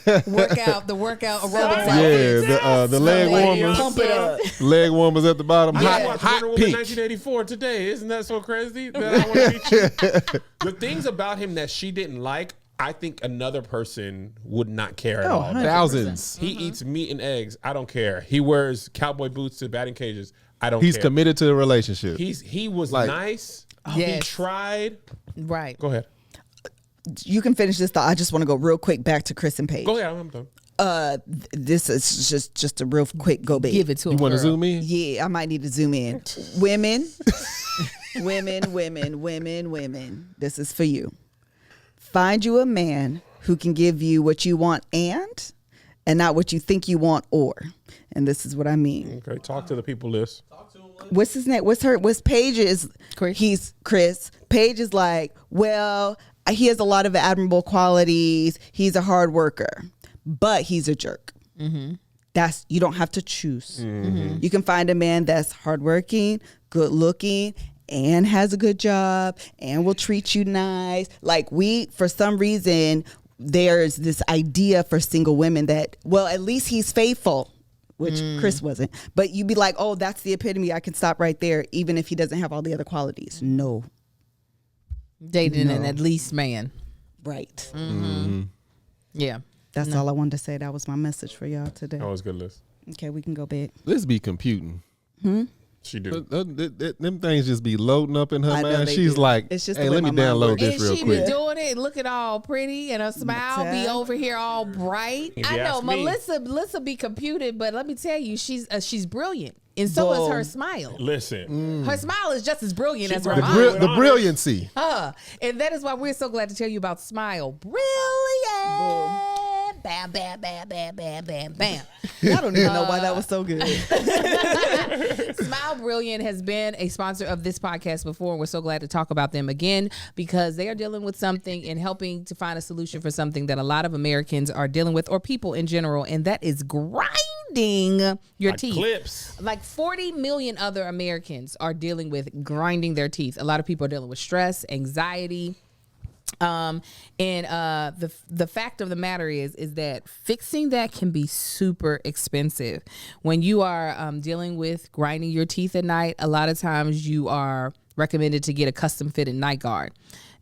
the workout aerobics yeah. outfits. The leg Somebody warmers, Pump it up. leg warmers at the bottom. I Hot, watched hot Wonder Woman pink. 1984 today. Isn't that so crazy? That I want to meet you. The things about him that she didn't like, I think another person would not care at Oh, all. 100%. Thousands. He eats meat and eggs. I don't care. He wears cowboy boots to batting cages. I don't He's care. committed to a relationship. He was Like- nice. He Yes. tried. Right. Go ahead. You can finish this thought. I just want to go real quick back to Chris and Paige. Go ahead. I'm done. This is just a real quick go big. Give it to You him. want to girl. zoom in? Yeah, I might need to zoom in. Women. This is for you. Find you a man who can give you what you want and not what you think you want or. And this is what I mean. Okay. Talk to the people list. What's his name? What's Paige's? Chris. He's Chris. Paige is like, well, he has a lot of admirable qualities. He's a hard worker, but he's a jerk. That's, you don't have to choose. You can find a man that's hardworking, good looking, and has a good job, and will treat you nice. Like, for some reason, there's this idea for single women that, well, at least he's faithful, which Chris wasn't. But you'd be like, oh, that's the epitome. I can stop right there, even if he doesn't have all the other qualities. No. Dating an at least man. Right. Yeah. That's all I wanted to say. That was my message for y'all today. That was a good list. Okay, we can go back. Let's be computing. She do. Them things just be loading up in her I know mind. they She's do. like, It's just hey, the way let me my mind download works. this And real she quick. be doing it, looking all pretty, and her smile be over here all bright. If I you know ask me- Melissa be computed, but let me tell you, she's brilliant, and so is her Boom. smile. Listen. Her smile is just as brilliant as her The mind. The brilliancy. And that is why we're so glad to tell you about Smile. Brilliant. Bam, bam, bam, bam, bam, bam, bam. I don't even know why that was so good. Smile Brilliant has been a sponsor of this podcast before, and we're so glad to talk about them again because they are dealing with something and helping to find a solution for something that a lot of Americans are dealing with, or people in general, and that is grinding your Like teeth. clips. Like 40 million other Americans are dealing with grinding their teeth. A lot of people are dealing with stress, anxiety. The fact of the matter is that fixing that can be super expensive. When you are dealing with grinding your teeth at night, a lot of times you are recommended to get a custom fitted night guard.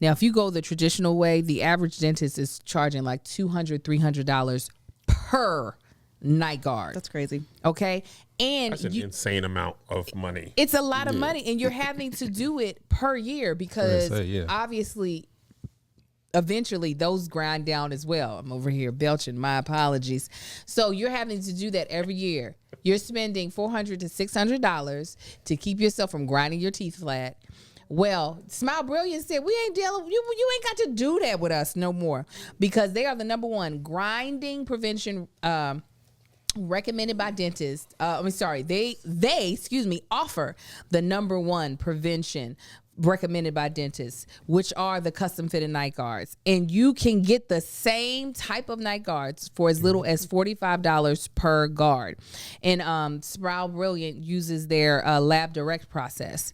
Now, if you go the traditional way, the average dentist is charging like $200, $300 per night guard. That's crazy. Okay. And That's an insane amount of money. it's a lot of money, and you're having to do it per year because say, yeah. obviously eventually those grind down as well. I'm over here belching. My apologies. So you're having to do that every year. You're spending $400 to $600 to keep yourself from grinding your teeth flat. Well, Smile Brilliant said, we ain't dealing, you ain't got to do that with us no more, because they are the #1 grinding prevention recommended by dentists. They offer the #1 prevention recommended by dentists, which are the custom fitted night guards. And you can get the same type of night guards for as little as $45 per guard. And Smile Brilliant uses their Lab Direct process.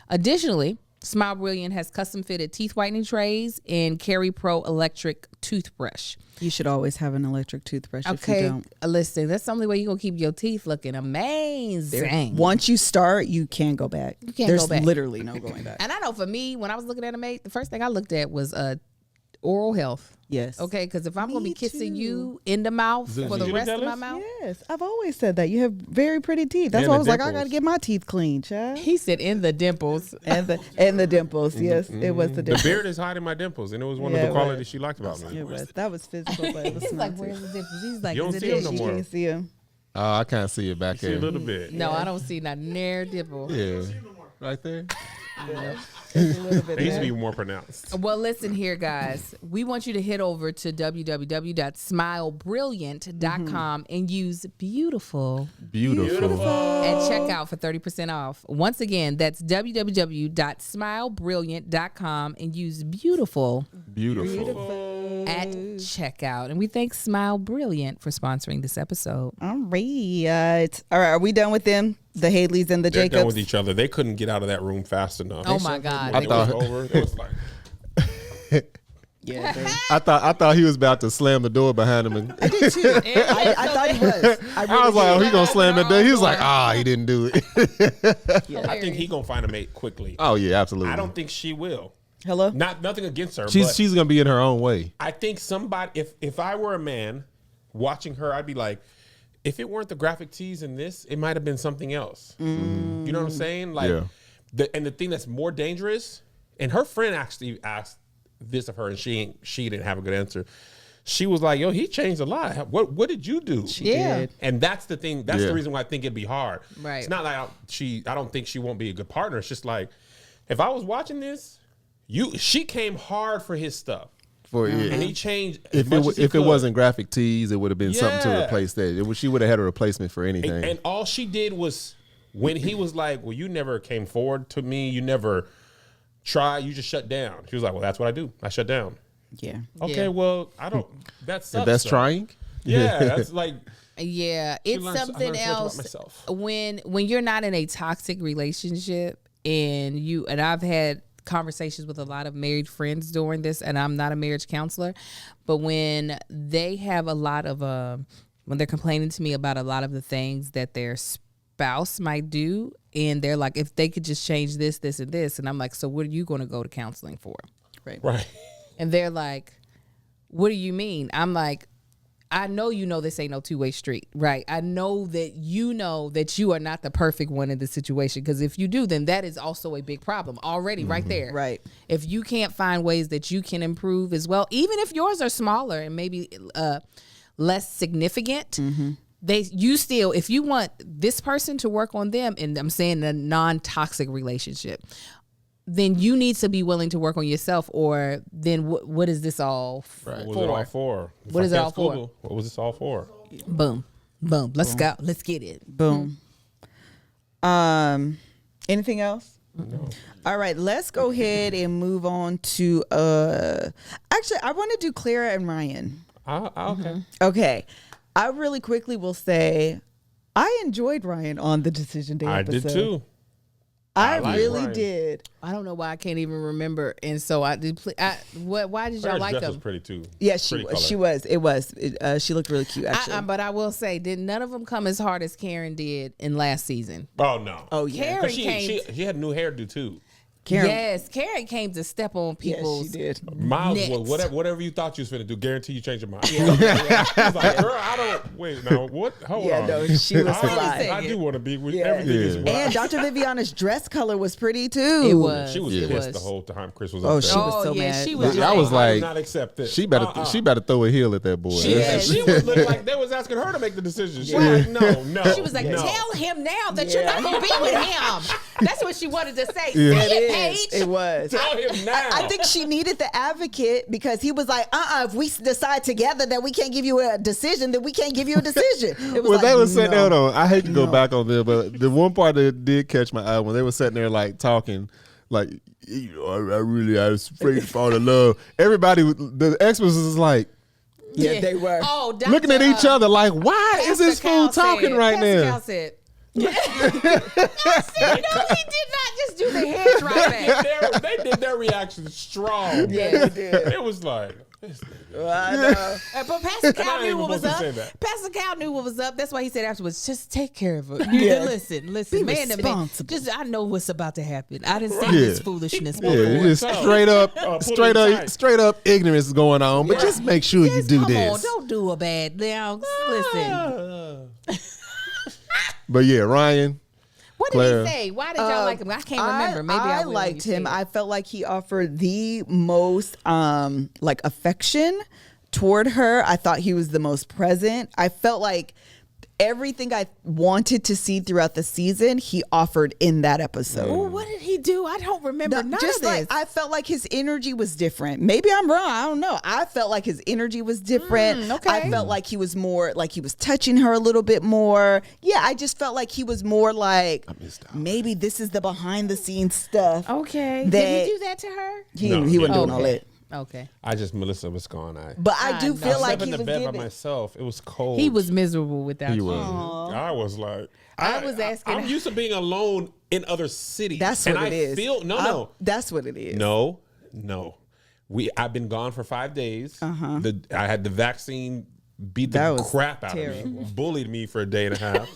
Additionally, Smile Brilliant has custom fitted teeth whitening trays and Carry Pro electric toothbrush. You should always have an electric toothbrush if you don't. Listen, that's the only way you're going to keep your teeth looking amazing. Once you start, you can't go back. You can't There's go back. literally no going back. And I know for me, when I was looking at a mate, the first thing I looked at was oral health. Yes. Okay, because if I'm going to be kissing too. you in the mouth for the rest of my mouth. Yes, I've always said that. You have very pretty teeth. That's And why I the was like, I dimples. got to get my teeth clean, child. He said in the dimples. And the dimples. Yes, it was the The dimples. beard is hiding my dimples, and it was one Yeah, of the it qualities was. she liked about me. It was. That was physical, but it was He's like, smart, where's too. the dimples? He's like, You don't is it see 'em in? no You more. can't see him. I can't see it back See a here. little bit. No, I don't see not near dimple. Yeah, right there. There's a little bit It used to there. be more pronounced. Well, listen here, guys. We want you to head over to www.smilebrilliant.com and use beautiful Beautiful. at checkout for 30% off. Once again, that's www.smilebrilliant.com and use beautiful at checkout. And we thank Smile Brilliant for sponsoring this episode. All right. All right. Are we done with them? The Haleys and the They're done Jacobs? with each other. They couldn't get out of that room fast enough. Oh my God. When it was over, it was like, Yeah. I thought he was about to slam the door behind him, and I thought he was. I was like, "Oh, he gonna slam the door." He was like, he didn't do it." I think he gonna find a mate quickly. Oh yeah, absolutely. I don't think she will. Hello? Nothing against her. but She's gonna be in her own way. I think somebody. If I were a man watching her, I'd be like, if it weren't the graphic tees in this, it might have been something else. You know what I'm saying? Like, Yeah. the thing that's more dangerous. And her friend actually asked this of her, and she didn't have a good answer. She was like, "Yo, he changed a lot. What did you do?" Yeah. And that's the thing. That's Yeah. the reason why I think it'd be hard. Right. It's not like I don't think she won't be a good partner. It's just like, if I was watching this, she came hard for his stuff. And he changed. If it wasn't graphic tees, it would have been something to replace that. She would have had a replacement for anything. And all she did was, when he was like, "Well, you never came forward to me. You never tried. You just shut down." She was like, "Well, that's what I do. I shut down." Yeah. Okay, Yeah. well, I don't. That sucks. If that's though. trying. Yeah, that's like. Yeah, it's learned- I something learned so much about else myself. when you're not in a toxic relationship, and I've had conversations with a lot of married friends during this, and I'm not a marriage counselor, but when they have a lot of when they're complaining to me about a lot of the things that their spouse might do, and they're like, if they could just change this, this, and this, and I'm like, so what are you going to go to counseling for? Right. And they're like, what do you mean? I'm like, I know this ain't no two-way street, right? I know that you are not the perfect one in this situation, because if you do, then that is also a big problem already right there. Right. If you can't find ways that you can improve as well, even if yours are smaller and maybe less significant, if you want this person to work on them, and I'm saying a non-toxic relationship, then you need to be willing to work on yourself, or then what is this all for? What was it all for? What is it all for? What was this all for? Boom. Let's go. Let's get it. Boom. Anything else? No. All right, let's go ahead and move on to actually, I want to do Clara and Ryan. Okay. Okay. I really quickly will say I enjoyed Ryan on the Decision Day I episode. did too. I like really Ryan. did. I don't know why I can't even remember, and so I did. Why did y'all Her like dress was them? pretty too. Yeah, Pretty she color. was. It was. She looked really cute, actually. But I will say, did none of them come as hard as Karen did in last season? Oh no. Oh yeah. Karen 'Cause came. she had new hairdo too. Karen came to step on people's. Yes, she did. Miles, Next. whatever you thought you was finna do, guarantee you change your mind. She was like, girl, I don't. Wait, now what? Hold on. No, she was fly. I do want to be with Yeah. everything. Is Yeah. what And Dr. Viviana's dress color was pretty too. It was. she was It pissed was. the whole time Chris was Oh, up there. she was so mad. She was. I was I like, do not accept this. she better throw a heel at that boy. She was looking like they was asking her to make the decision. She was like, no. She was like, no. tell him now that you're not gonna be with him. That's what she wanted to say. Yeah. Say it, It Paige. is. It was. Tell him now. I think she needed the advocate because he was like, if we decide together that we can't give you a decision, then we can't give you a decision. It was Well, like, they were sitting there no. though. I hate to go back on there, but the one part that did catch my eye when they were sitting there like talking, like, I was afraid to fall in love. Everybody, the experts was like Yeah, they were. Oh, looking at each other like, why is this fool talking right now? Said, I said, no, he did not just do the head right back. They did their reaction strong. Yeah, they did. It was like, I know. But Pastor Cal ain't knew even what was supposed up. to say that. Pastor Cal knew what was up. That's why he said afterwards, just take care of her. Yeah. Listen, Be man to man. responsible. Just I know what's about to happen. I didn't see Yeah. this foolishness. Yeah, before. it's just straight up ignorance is going on, but just make sure you do Come on, this. don't do a bad now. Listen. But yeah, Ryan. What Claire. did he say? Why did y'all like him? I can't remember. Maybe I will when liked you him. say it. I felt like he offered the most like affection toward her. I thought he was the most present. I felt like everything I wanted to see throughout the season, he offered in that episode. Well, what did he do? I don't remember none Just of this. like I felt like his energy was different. Maybe I'm wrong. I don't know. I felt like his energy was different. Okay. I felt like he was more like he was touching her a little bit more. Yeah, I just felt like he was more like maybe this is the behind the scenes stuff. Okay. That- Did he do that to her? He No, he wasn't okay. doing all that. Okay. I just, Melissa was gone. But I do know. feel I like slept in he the was bed by giving. myself. It was cold. He was miserable without He you. was. I was like, I was asking- I'm used to being alone in other cities. That's and what it is. That's what it is. No. I've been gone for 5 days. I had the vaccine beat That the was crap out of terrible. me, bullied me for a day and a half.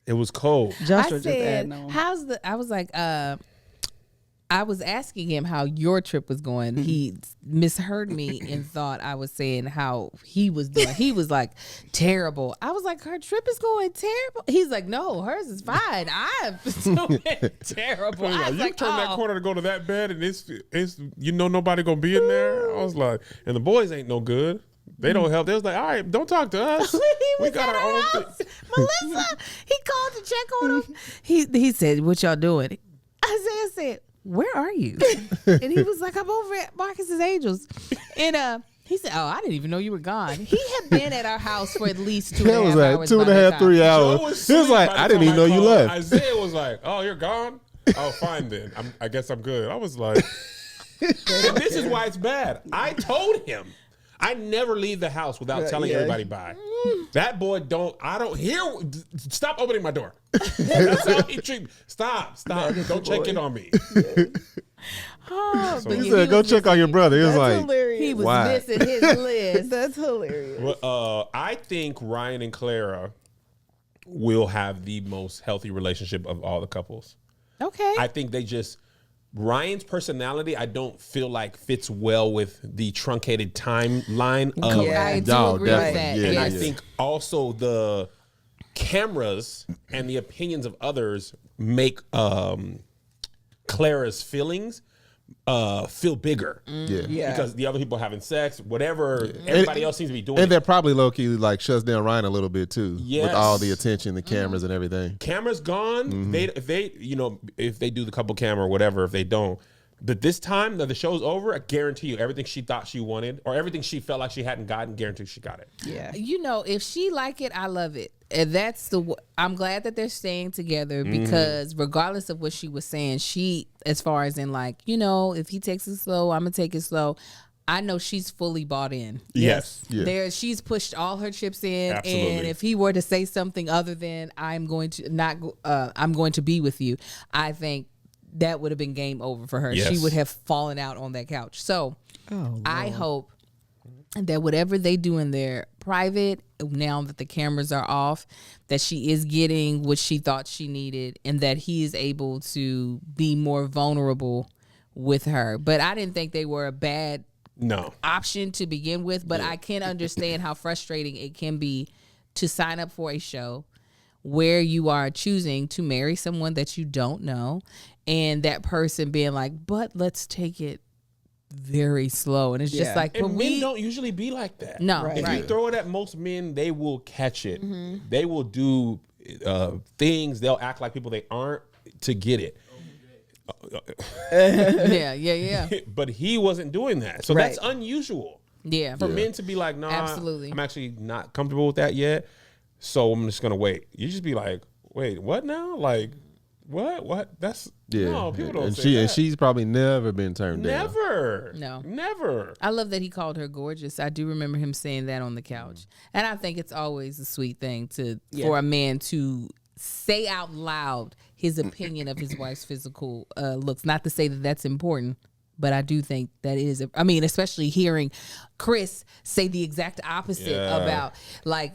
It was cold. Joshua I just said, adding on. I was like, I was asking him how your trip was going. He misheard me and thought I was saying how he was doing. He was like, terrible. I was like, her trip is going terrible. He's like, no, hers is fine. I'm doing terrible. I was You like, turn that oh. corner to go to that bed, and it's nobody gonna be in there. I was like, and the boys ain't no good. They don't help. They was like, all right, don't talk to us. He We was got at our our own house. thing. Melissa, he called to check on him. He said, what y'all doing? Isaiah said, where are you? And he was like, I'm over at Marcus's Angels. And he said, oh, I didn't even know you were gone. He had been at our house for at least 2.5 That was like hours. 2.5, 3 Joe hours. was He was asleep like, by the I didn't time even know you called. left. Isaiah was like, oh, you're gone? Oh, fine then. I guess I'm good. I was like, and this is why it's bad. I told him. I never leave the house without telling yeah. everybody bye. That boy stop opening my door. That's how he treat me. Stop. Don't check in on me. Oh, but He yeah, said, go check on your brother. He was That's like, hilarious. He was Why? missing his list. That's hilarious. Well, I think Ryan and Clara will have the most healthy relationship of all the couples. Okay. I think Ryan's personality, I don't feel like fits well with the truncated timeline of Yeah. I do Dog, agree with definitely. that. Yeah, and yes. I think also the cameras and the opinions of others make Clara's feelings feel bigger. Yeah. Because the other people having sex, whatever everybody else seems to be doing. and they're probably low key like shuts down Ryan a little bit too, Yes. with all the attention, the cameras, and everything. Camera's gone. If they do the couple camera or whatever, if they don't. But this time that the show's over, I guarantee you everything she thought she wanted or everything she felt like she hadn't gotten, guarantee she got it. Yeah. You know, if she like it, I love it. And I'm glad that they're staying together because regardless of what she was saying, she, as far as in like, if he takes it slow, I'm gonna take it slow. I know she's fully bought in. Yes. Yeah. She's pushed all her chips in, Absolutely. and if he were to say something other than I'm going to be with you, I think that would have been game over for her. Yes. She would have fallen out on that couch. So I hope that whatever they do in their private, now that the cameras are off, that she is getting what she thought she needed, and that he is able to be more vulnerable with her. But I didn't think they were a bad option to begin with, but I can understand how frustrating it can be to sign up for a show where you are choosing to marry someone that you don't know, and that person being like, but let's take it very slow. And it's just like, and men don't usually be like that. No, if you throw it at most men, they will catch it. They will do things, they'll act like people they aren't to get it. yeah. But he wasn't doing that, so that's unusual. Yeah, for men to be like, "Nah, absolutely, I'm actually not comfortable with that yet, so I'm just gonna wait." You just be like, "Wait, what now? Like, what? That's no, people don't say that." And she's probably never been turned down. Never. I love that he called her gorgeous. I do remember him saying that on the couch, and I think it's always a sweet thing for a man to say out loud his opinion of his wife's physical looks. Not to say that that's important, but I do think that it is. I mean, especially hearing Chris say the exact opposite about, like,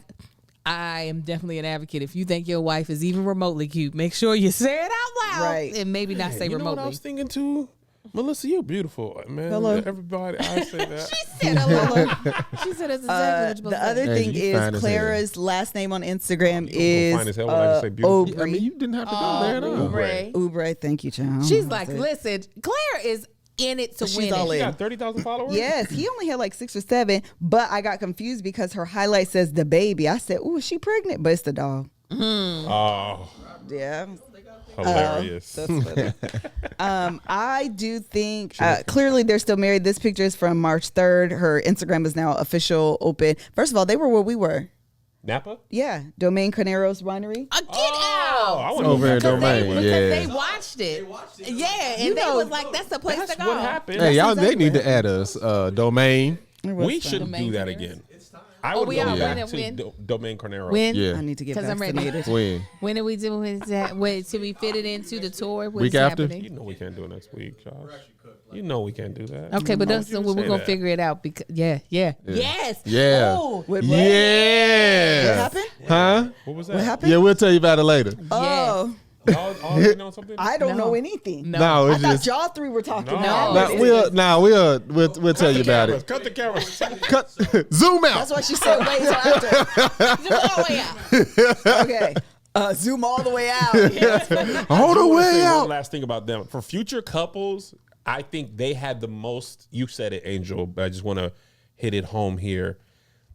I am definitely an advocate. If you think your wife is even remotely cute, make sure you say it out loud, and maybe not say remotely. You know what I was thinking too? Melissa, you're beautiful, man. Hello. Everybody, I say that. She said hello. She said it's exactly what the other thing is Clara's last name on Instagram is fine as hell when I just say beautiful. I mean, you didn't have to go there at all. Ubre. Thank you, child. She's like, listen, Claire is in it to win it. She got 30,000 followers? Yes, he only had like 6 or 7, but I got confused because her highlight says the baby. I said, ooh, is she pregnant? But it's the dog. Oh. Yeah. Hilarious. That's funny. I do think clearly they're still married. This picture is from March 3rd. Her Instagram is now official open. First of all, they were where we were. Napa? Yeah, Domaine Carneros Winery. Get out! I want over at Domaine. Because they watched it. Yeah, and they was like, that's the place to go. What happened? Hey, y'all, they need to add us Domain. We should do that again. I would go back to Domain Carnero. When? Yeah. I need to get Because I'm ready. vaccinated. When are we doing that? Wait, till we fit it into the tour? What's Week after? happening? You know we can't do it next week, Josh. You know we can't do that. Okay, but that's Why we're would you gonna say figure it out because yes. Yeah. Oh, What Yeah. happened? Huh? What was that? What happened? Yeah, we'll tell you about it later. Oh, Y'all you know something? I don't know anything. No, I it's thought just. y'all 3 were talking. No. Now. We'll tell you about it. Cut the cameras. Cut, zoom out. That's why she said wait till after. Zoom all the way out. Okay. Zoom all the way out. All the way One out. last thing about them. For future couples, I think they had the most, you said it, Angel, but I just want to hit it home here.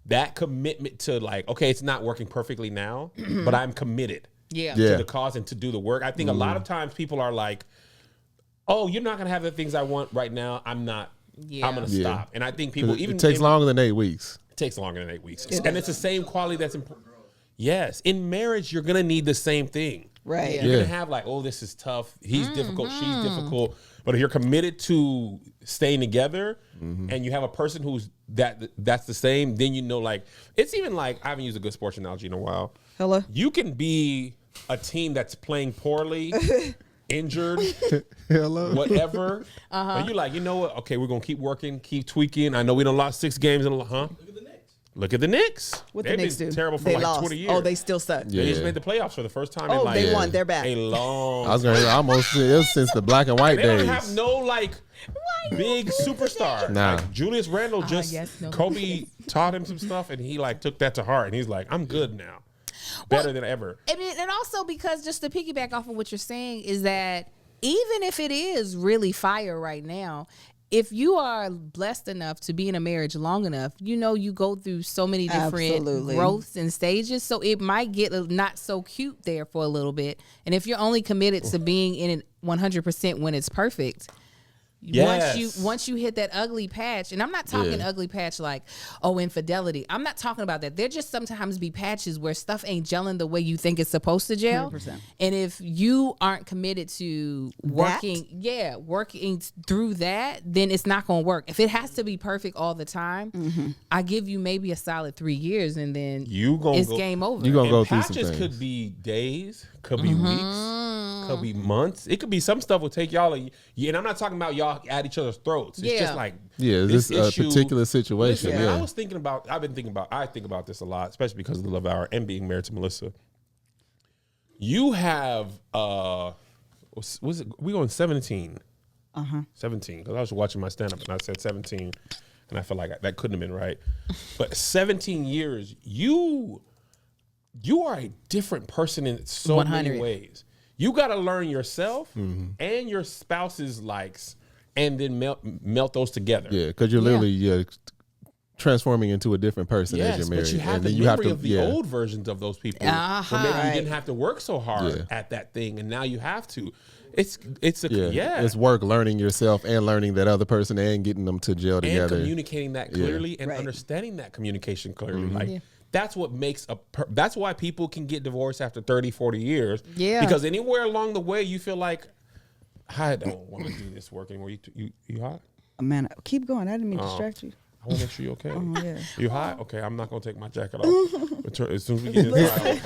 That commitment to like, okay, it's not working perfectly now, but I'm committed Yeah. Yeah. to the cause and to do the work. I think a lot of times people are like, oh, you're not going to have the things I want right now. I'm not. Yeah. I'm going to Yeah. stop. And I think people, even It takes in- longer than 8 weeks. It takes longer than 8 weeks. And it's the same quality that's important. Yes. In marriage, you're going to need the same thing. Right. You're going to have like, oh, this is tough. He's difficult. She's difficult. But if you're committed to staying together and you have a person who's that's the same, then you know, like, it's even like, I haven't used a good sports analogy in a while. Hello? You can be a team that's playing poorly, injured, Hello. whatever. But you're like, you know what? Okay, we're going to keep working, keep tweaking. I know we done lost 6 games in a Look at the Knicks. What They've the Knicks been do? terrible for They like lost. 20 years. Oh, they still suck. Yeah. They just made the playoffs for the first time in Oh, like they won. They're back. a long I was going to almost say it was since the black and white They don't days. have no like big superstar. Nah. Like, Julius Randle just Kobe taught him some stuff and he like took that to heart and he's like, I'm good now. Better than ever. I mean, and also because just to piggyback off of what you're saying is that even if it is really fire right now, if you are blessed enough to be in a marriage long enough, you know you go through so many different growths and stages. So it might get not so cute there for a little bit. And if you're only committed to being in it 100% when it's perfect, once you hit that ugly patch, and I'm not talking ugly patch like, oh, infidelity. I'm not talking about that. There just sometimes be patches where stuff ain't gelling the way you think it's supposed to gel. 100%. And if you aren't committed to working through that, then it's not going to work. If it has to be perfect all the time, I give you maybe a solid 3 years, and then it's game over. You gonna go through some patches things. could be days, could be weeks. could be months. It could be some stuff will take y'all and I'm not talking about y'all at each other's throats. It's just like this issue, particular situation. Listen, yeah. I think about this a lot, especially because of the Love Hour and being married to Melissa. You have was it we going 17? 17, because I was watching my stand up and I said 17, and I felt like that couldn't have been right. But 17 years, you are a different person in so 100. many ways. You got to learn yourself and your spouse's likes, and then melt those together. Yeah, because you're literally transforming into a different person as you're married. But you have and the then memory you have to, of the old versions of those people. Where maybe you didn't have to work so hard at that thing, and now you have to. It's work learning yourself and learning that other person and getting them to gel together. And communicating that clearly and understanding that communication clearly. Like that's what makes that's why people can get divorced after 30, 40 years. Yeah. Because anywhere along the way you feel like, I don't want to do this work anymore. You hot? Man, keep going. I didn't mean to distract you. I want to make sure you're okay. Yeah. You hot? Okay, I'm not going to take my jacket off. As soon as we get inside.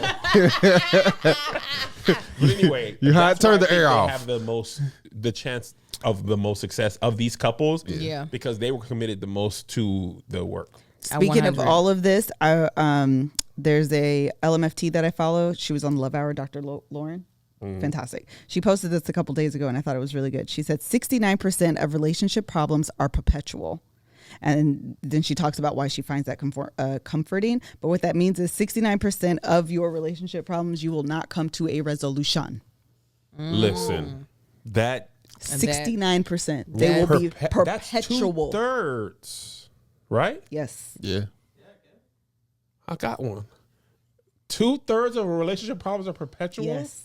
But anyway. You hot? Turn the air off. They have the chance of the most success of these couples. Yeah. Because they were committed the most to the work. Speaking of 100. all of this, there's a LMFT that I follow. She was on the Love Hour, Dr. Lauren. Fantastic. She posted this a couple days ago, and I thought it was really good. She said 69% of relationship problems are perpetual. And then she talks about why she finds that comforting. But what that means is 69% of your relationship problems, you will not come to a resolution. Listen, that 69%. They will be perpetual. That's 2/3, right? Yes. Yeah. I got one. 2/3 of relationship problems are perpetual? Yes.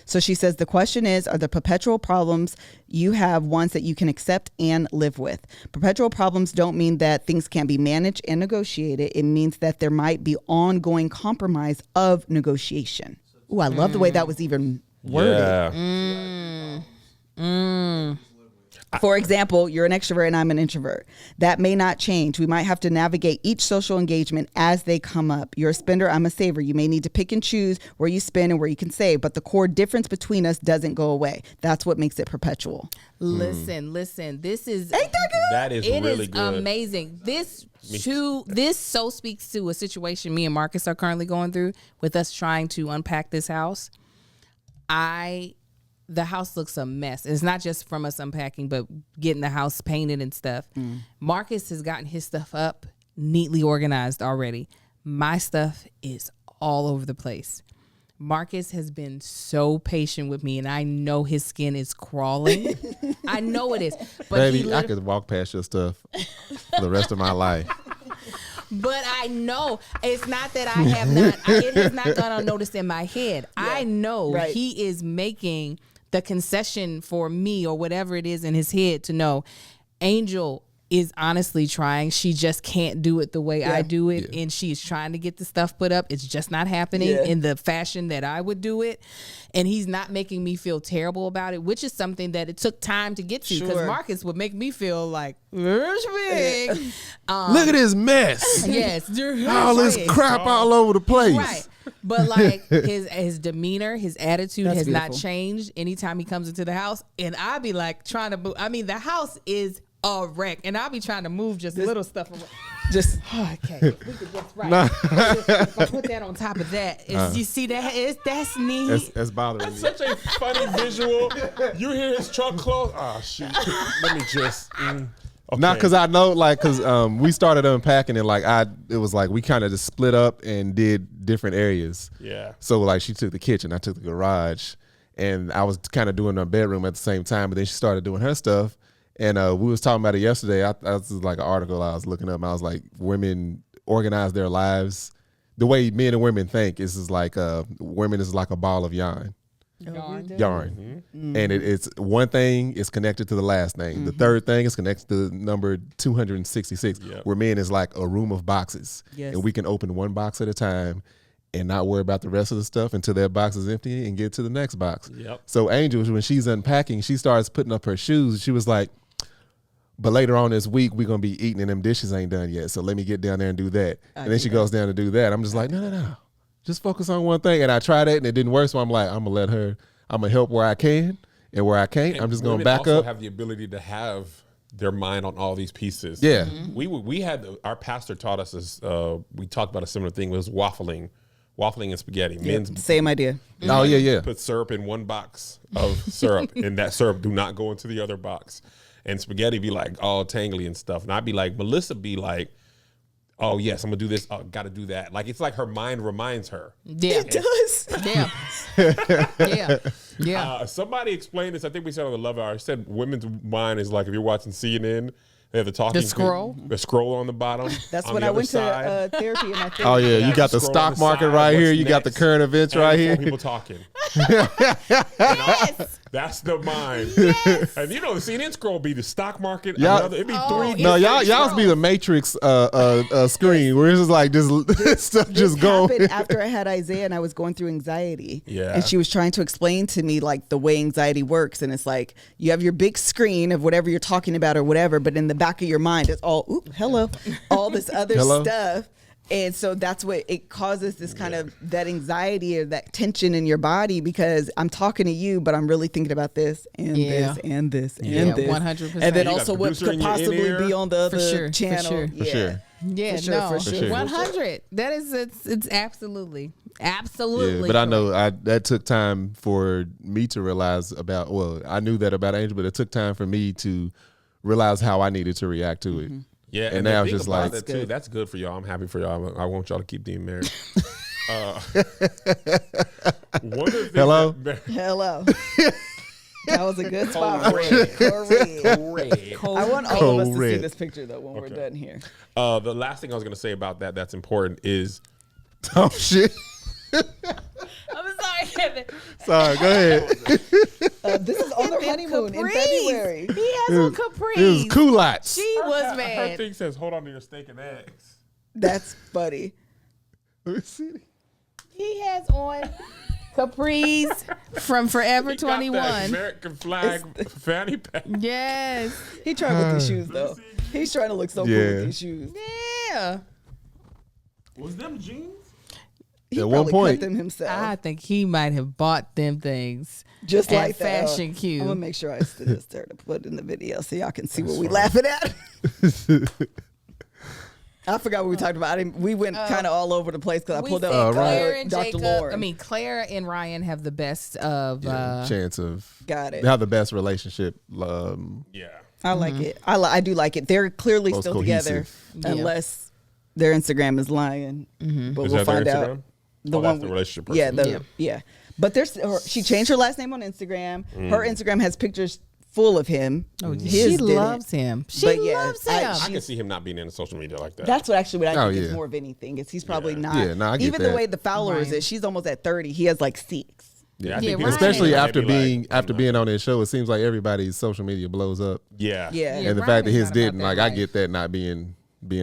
So she says the question is, are the perpetual problems you have ones that you can accept and live with? Perpetual problems don't mean that things can't be managed and negotiated. It means that there might be ongoing compromise of negotiation. Ooh, I love the way that was even worded. Yeah. For example, you're an extrovert and I'm an introvert. That may not change. We might have to navigate each social engagement as they come up. You're a spender, I'm a saver. You may need to pick and choose where you spend and where you can save, but the core difference between us doesn't go away. That's what makes it perpetual. Listen. This is Ain't that good? That is it really is good. amazing. This so speaks to a situation me and Marcus are currently going through with us trying to unpack this house. The house looks a mess. It's not just from us unpacking, but getting the house painted and stuff. Marcus has gotten his stuff up, neatly organized already. My stuff is all over the place. Marcus has been so patient with me, and I know his skin is crawling. I know it is. But Baby, I could walk past your stuff for the rest of my life. But I know it's not that I have not. It has not gone unnoticed in my head. I know he is making the concession for me or whatever it is in his head to know Angel is honestly trying. She just can't do it the way I do it. And she's trying to get the stuff put up. It's just not happening in the fashion that I would do it. And he's not making me feel terrible about it, which is something that it took time to get to, because Marcus would make me feel like, where's big? Look at this mess. Yes. All this crap all over the place. Right. But like his demeanor, his attitude has not beautiful. changed anytime he comes into the house. And I be like trying to move. I mean, the house is a wreck. And I'll be trying to move just little stuff around. Just Okay. We could just if I put that on top of that. You see that? That's neat. That's bothering me. Such a funny visual. You hear his truck close. Oh, shoot. Let me just. Okay. Not because I know, like, because we started unpacking and it was like we kind of just split up and did different areas. Yeah. So like she took the kitchen, I took the garage, and I was kind of doing her bedroom at the same time. But then she started doing her stuff, and we was talking about it yesterday. This is like an article I was looking up. And I was like, women organize their lives the way men and women think. Is like women is like a ball of yarn. Yarn. And it's one thing is connected to the last thing. The third thing is connected to number 266. Where men is like a room of boxes. And we can open one box at a time and not worry about the rest of the stuff until that box is empty and get to the next box. So Angel, when she's unpacking, she starts putting up her shoes. She was like, but later on this week, we're going to be eating and them dishes ain't done yet. So let me get down there and do that. And then she goes down to do that. I'm just like, no. Just focus on one thing. And I tried it and it didn't work. So I'm like, I'm gonna help where I can, and where I can't, And I'm just gonna women back also up. have the ability to have their mind on all these pieces. Yeah. We had our pastor taught us this. We talked about a similar thing. It was waffling and spaghetti. Men's Same idea. Oh yeah. put syrup in one box of syrup, and that syrup do not go into the other box. And spaghetti be like all tangly and stuff. And I'd be like, Melissa be like, oh yes, I'm gonna do this. Oh, gotta do that. Like it's like her mind reminds her. Yeah. It does. Yeah. Somebody explained this. I think we said on the Love Hour. He said women's mind is like if you're watching CNN. They have the talking. The scroll on the bottom. That's on when the I other went side. to therapy, and I think Oh yeah, you got the Scroll on stock the market side, right here. what's You got the next, current events and right before here. people talking. That's the mind. And you know, the CNN scroll be the stock market. Y'all- It'd be three. No, It's y'all's be the Matrix screen where it's just like this stuff this just going. happened after I had Isaiah and I was going through anxiety. Yeah. And she was trying to explain to me like the way anxiety works. And it's like you have your big screen of whatever you're talking about or whatever, but in the back of your mind, it's all, all this other Hello? stuff. And so that's what it causes, this kind of that anxiety or that tension in your body, because I'm talking to you, but I'm really thinking about this and Yeah. this and this Yeah, and this. 100%. And then You got also the what producer could in your possibly in-ear. be on the other sure, for channel. sure. Yeah. For sure. Yeah, For sure, no, for sure. 100. That is, it's absolutely. Yeah, but I know that took time for me to realize about. Well, I knew that about Angel, but it took time for me to realize how I needed to react to it. Yeah, And the now thing it's just about like- that too. That's good for y'all. I'm happy for y'all. I want y'all to keep being married. One of the things Hello? Hello. That was a good spot for Correct. it. Correct. Correct. I want all of us to see Correct. this picture though when we're done here. The last thing I was going to say about that's important is Oh shit! I'm sorry, Kevin. Sorry, go ahead. This is on their honeymoon in February. He has on capris. It was culottes. She was her mad. thing says, "Hold on to your steak and eggs." That's funny. Let me see. He has on capris from Forever He got that 21. American flag fanny pack. Yes. He tried with these shoes though. He's trying to look so cool Yeah. with these shoes. Yeah. Was them jeans? He At one probably point- cut them himself. I think he might have bought them things. Just at like that. Fashion Q. I'm gonna make sure I stood this there to put in the video so y'all can see what we laughing at. I forgot what we talked about. We went kind of all over the place because I We pulled said up Claire and Dr. Jacob. Lauren. I mean, Claire and Ryan have the best of. Chance of Got it. They have the best relationship. Yeah. I like it. I do like it. They're clearly Most still together, cohesive. unless their Instagram is lying. But Is we'll that their find out. Instagram? That's the relationship person. Yeah, yeah. But she changed her last name on Instagram. Her Instagram has pictures full of him. Oh, His she didn't. loves him. She But yeah, loves I- him. I can see him not being into social media like that. That's what I think Oh, is yeah. more of anything. Is he's probably Yeah. not. Yeah, no, I get even the that. way the followers Right. is, she's almost at 30. He has like 6. yeah, I Yeah, think people right. Especially might after be being like, I'm not- being on this show, it seems like everybody's social media blows up. Yeah. Yeah. Yeah. And the Ryan fact that is his not about didn't, that like, I life. get that not being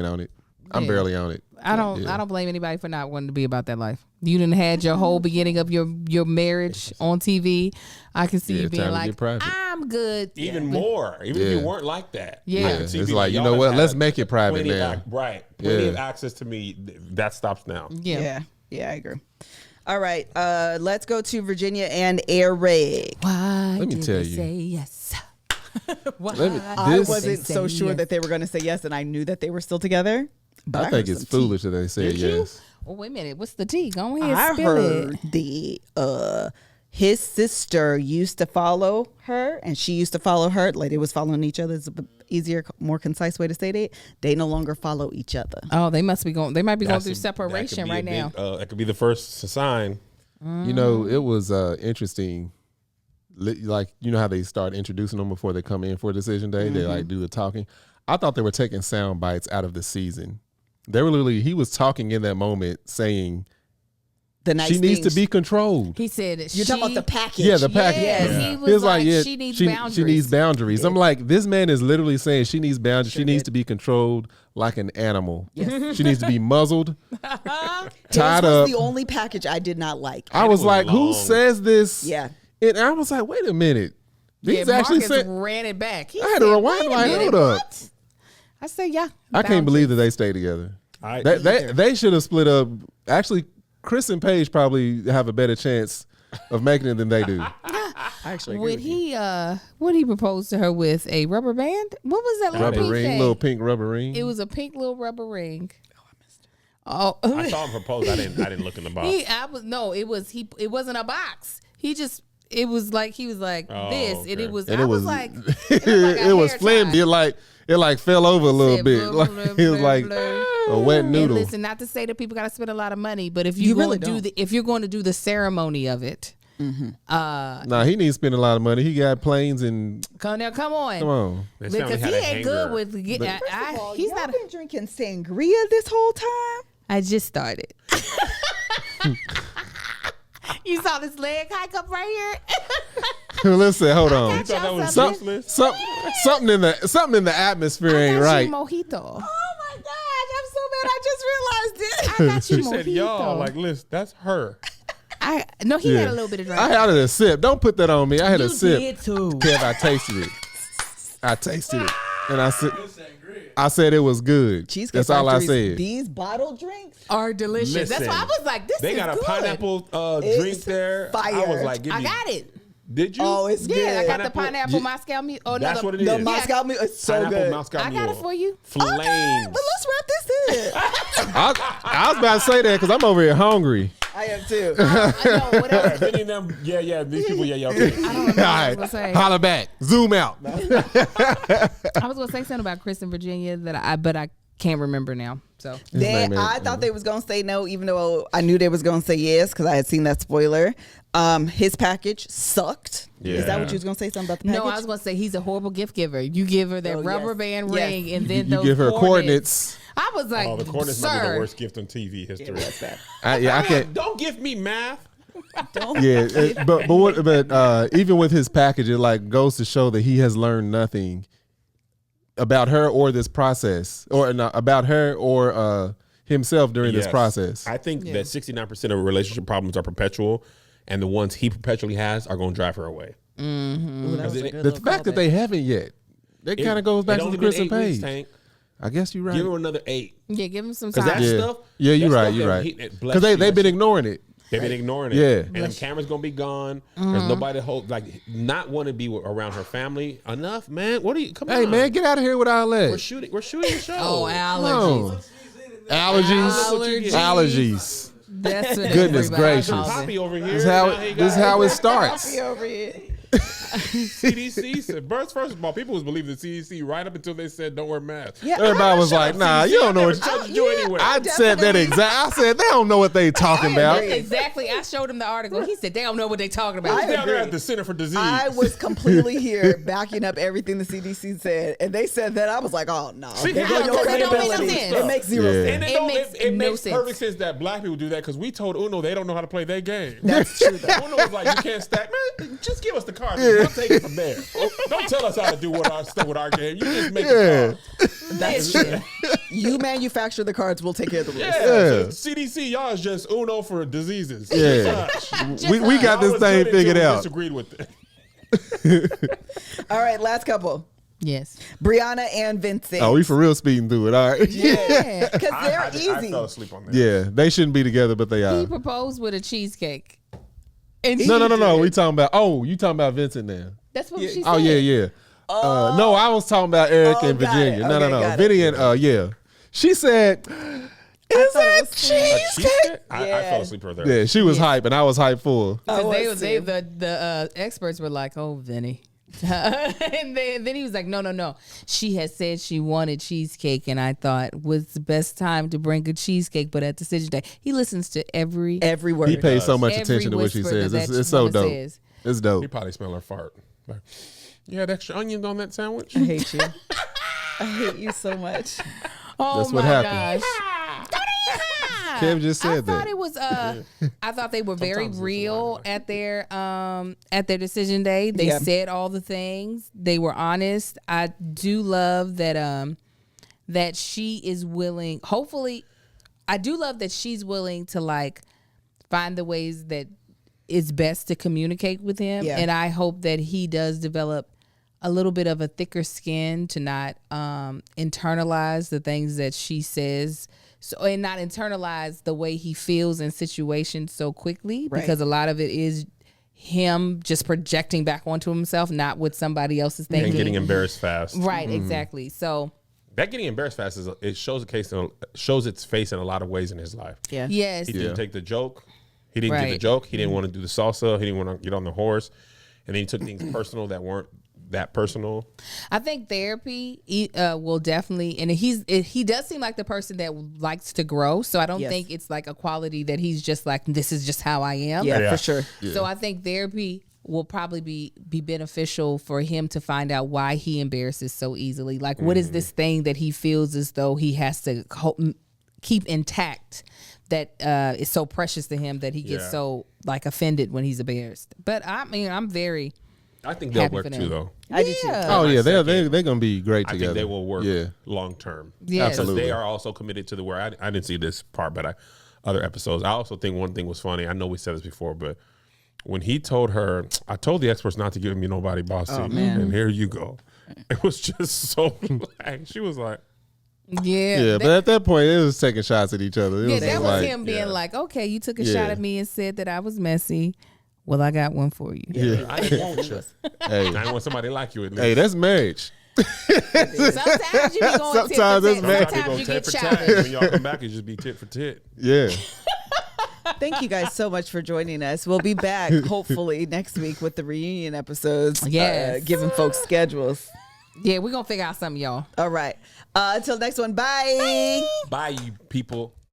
on it. I'm Yeah. barely on it. I don't. Yeah. I don't blame anybody for not wanting to be about that life. You done had your whole beginning of your marriage on TV. I can see Yeah, you it's being time to like, get private. I'm good. Even more. Even if Yeah. you weren't like that. Yeah. I Yeah, can see it's people- like, you y'all know have what? had Let's make it private plenty of now. right. Plenty Yeah. of access to me. That stops now. Yeah. Yeah, I agree. All right, let's go to Virginia and Eric. Why Let me did tell they you. say yes? Why I This- wasn't they so say sure yes? that they were going to say yes, and I knew that they were still together. But I think heard it's some tea. foolish that they said Did you? yes. Oh, wait a minute. What's the tea? Go ahead. I spill heard it. the his sister used to follow her, and she used to follow her. Like they was following each other. It's an easier, more concise way to say it. They no longer follow each other. Oh, they must be going. They might be going That's through a- that could separation be right a now. big, that could be the first sign. You know, it was interesting. Like, you know how they start introducing them before they come in for decision day? They like do the talking. I thought they were taking sound bites out of the season. They were literally, he was talking in that moment saying, The nice she needs to things- be controlled. He said You're talking about the package. Yeah, the package. Yes, Yeah. he was like, yeah, she needs boundaries. She needs boundaries. I'm like, this man is literally saying she needs boundaries. Sure she needs did. to be controlled like an animal. Yes. She needs to be muzzled, His tied was up. the only package I did not like. I was was like, who long. says this? Yeah. And I was like, wait a minute. Yeah, These actually Marcus said, ran it back. He I had to said, rewind, "Wait a like, minute, hold up. what?" I said, yeah. I can't believe that they stay together. I They should have split up. Actually, Chris and Paige probably have a better chance of making it than they do. I actually agree Would with you. he propose to her with a rubber band? What was that little Rubber pink ring, thing? little pink rubber ring. It was a pink little rubber ring. Oh, I saw him propose. I didn't look in the box. It wasn't a box. It was like he was like Oh, this, okay. and it was. and I it was was like, it was flimsy. It like fell over a little bit. Blur, Like blur, it was blur, like blur. a wet And noodle. listen, not to say that people got to spend a lot of money, but if You you're really going to don't. if you're going to do the ceremony of it, Nah, he needs to spend a lot of money. He got planes and come on. They Because finally he had a ain't good hanger. with getting. First of all, He's y'all not. been drinking sangria this whole time. I just started. You saw this leg hike up right here. Listen, hold on. You thought that was Some- useless? Something in the atmosphere ain't right. Mojito. Oh my gosh, I'm so mad. I just realized it. I got you She mojito. said, "Y'all, like, listen, that's her." No, he Yeah. had a little bit of drink. I had a sip. Don't put that on me. I had a sip. did too. Kev, I tasted it, and I said it was good. Cheesecake That's all I Factory's- said. These bottle drinks. Are delicious. That's Listen, why I was like, this They is got a good. pineapple It's drink there. I fire. was like, give I me. got it. Did you? Oh, it's good. Yeah, I got the Pineapple- pineapple Moscow Mule. Oh, no, That's what it is. The Yeah. Moscow Mule is so Pineapple good. Moscow I got Mule. it for you. Okay, Flames. but let's wrap this in. I was about to say that because I'm over here hungry. I am too. I know, whatever. Many of them, yeah, these people, yeah, okay. I don't remember All what I was right, gonna say. holla back, zoom out. I was gonna say something about Chris in Virginia but I can't remember now. So Then name is- I thought they was gonna say no, even though I knew they was gonna say yes because I had seen that spoiler. His package sucked. Is that Yeah. what you was gonna say? Something about the package? no, I was gonna say he's a horrible gift giver. You give her that Oh, rubber yes. band Yes. ring, and then You those give her coordinates. I was like, Oh, the coordinates might be the sir, worst gift in TV history. I can't. Don't give me math. Don't. Yeah, but even with his package, it like goes to show that he has learned nothing about her or this process, or no, about her or himself during this Yes. process. I think that 69% of relationship problems are perpetual, and the ones he perpetually has are going to drive her away. Ooh, that was a good The little fact that callback. they haven't yet, that kind of goes back It to only the Chris been and 8 weeks, Paige. Tank. I guess you're right. Give him another 8. yeah, give him some Because time. that Yeah, stuff. yeah, you're that right. stuff You're that right. he- bless Because you, they've been bless you. ignoring it. They've been ignoring it. Yeah. And the camera's going to be gone. There's nobody to hold, like, not want to be around her family enough, man. What are you, come Hey on. man, get out of here with all We're that. shooting the show. Oh, No. allergies. Allergies. Allergies. That's what Goodness everybody gracious. calls it. Poppy over here. This is how now he this is got how it starts. Be over here. CDC said, first of all, people was believing the CDC right up until they said don't wear masks. Yeah, Everybody was like, "Nah, you don't know what." Told you anyway. I said that exact. I said they don't know what they talking about. agree. Exactly. I showed him the article. He said they don't know what they talking about. Down there agree. at the Center for Disease. I was completely here backing up everything the CDC said, and they said that I was like, "Oh no, See, there how goes your come it don't make no credibility." sense? It makes zero Yeah. sense. and It don't- makes it no makes sense. perfect sense that black people do that because we told Uno they don't know how to play their game. That's true. Though. Uno was like, you can't stack. Man, just give us the cards. We'll take it from there. Don't tell us how to do with our game. You just make the cards. That's true. You manufacture the cards, we'll take care of the rules. Yeah. So CDC, y'all is just Uno for diseases. Yeah. We got Y'all this was thing good until figured we out. Disagreed with it. All right, last couple. Yes. Brianna and Vincent. Oh, we for real speeding through it. All right. Yeah. Because they're I easy. fell asleep on that. Yeah, they shouldn't be together, but they He are. proposed with a cheesecake. And No. We talking about. Oh, you talking about Vincent now? That's what she said. Oh yeah. No, I was talking about Eric Oh, and got Virginia. it. No, Okay, no. got it. Vinny and yeah. She said, "Is thought it it was sweet. cheesecake?" I Yeah. fell asleep with her. Yeah, she was hype, and I was hype for her. Because the experts were like, "Oh, Vinny," and then he was like, "No. She had said she wanted cheesecake, and I thought was the best time to bring a cheesecake, but at decision day, he listens to every word. He pays so much Every attention to what she whisper says. that It's so woman dope. says. It's He dope. probably smelled her fart. Like, you had extra onions on that sandwich? I hate you. I hate you so much. Oh That's my what happened. gosh. Kev just I said thought that. it was I thought they were very Sometimes it's real lying. at their decision day. They Yeah. said all the things. They were honest. I do love that that she is willing, hopefully I do love that she's willing to like find the ways that it's best to communicate with him. Yeah. And I hope that he does develop a little bit of a thicker skin to not internalize the things that she says, so and not internalize the way he feels in situations so quickly, because a lot of it is him just projecting back onto himself, not what somebody else is thinking, and getting embarrassed fast. Right, exactly. So that getting embarrassed fast it shows its face in a lot of ways in his life. Yeah. yes, He didn't take the joke. He didn't get the Right. joke. He didn't want to do the salsa. He didn't want to get on the horse. And then he took things personal that weren't that personal. I think therapy will definitely, and he does seem like the person that likes to grow. So I don't Yes. think it's like a quality that he's just like, this is just how I am. Yeah, Yeah. for sure. So I think therapy will probably be beneficial for him to find out why he embarrasses so easily. Like, what is this thing that he feels as though he has to keep intact that is so precious to him that he gets Yeah. so like offended when he's embarrassed. But I mean, I'm very I think they'll happy work for too, them. though. I do too. Oh yeah, they're gonna be great I together. think they will work Yeah, long term. Yes. Because Absolutely. they are also committed to the where I didn't see this part, but other episodes. I also think one thing was funny. I know we said this before, but when he told her, I told the experts not to give me nobody bossy, and here you go. It was just so like she was like, yeah. But at that point, it was taking shots at each other. It Yeah, was that just was like, him being like, okay, you took a Yeah. shot at me and said that I was messy. Well, I got one for you. yeah. I didn't want you. Hey, I didn't want somebody like you at least. hey, that's marriage. Sometimes you be going Sometimes tit it's for mad. tat. Sometimes Sometimes you you go get tit for tat. shouted. When y'all come back, it just be tit for tit. Yeah. Thank you guys so much for joining us. We'll be back hopefully next week with the reunion episodes. Yes. Giving folks schedules. Yeah, we're going to figure out something, y'all. All right. Until next one. Bye. Bye, you people.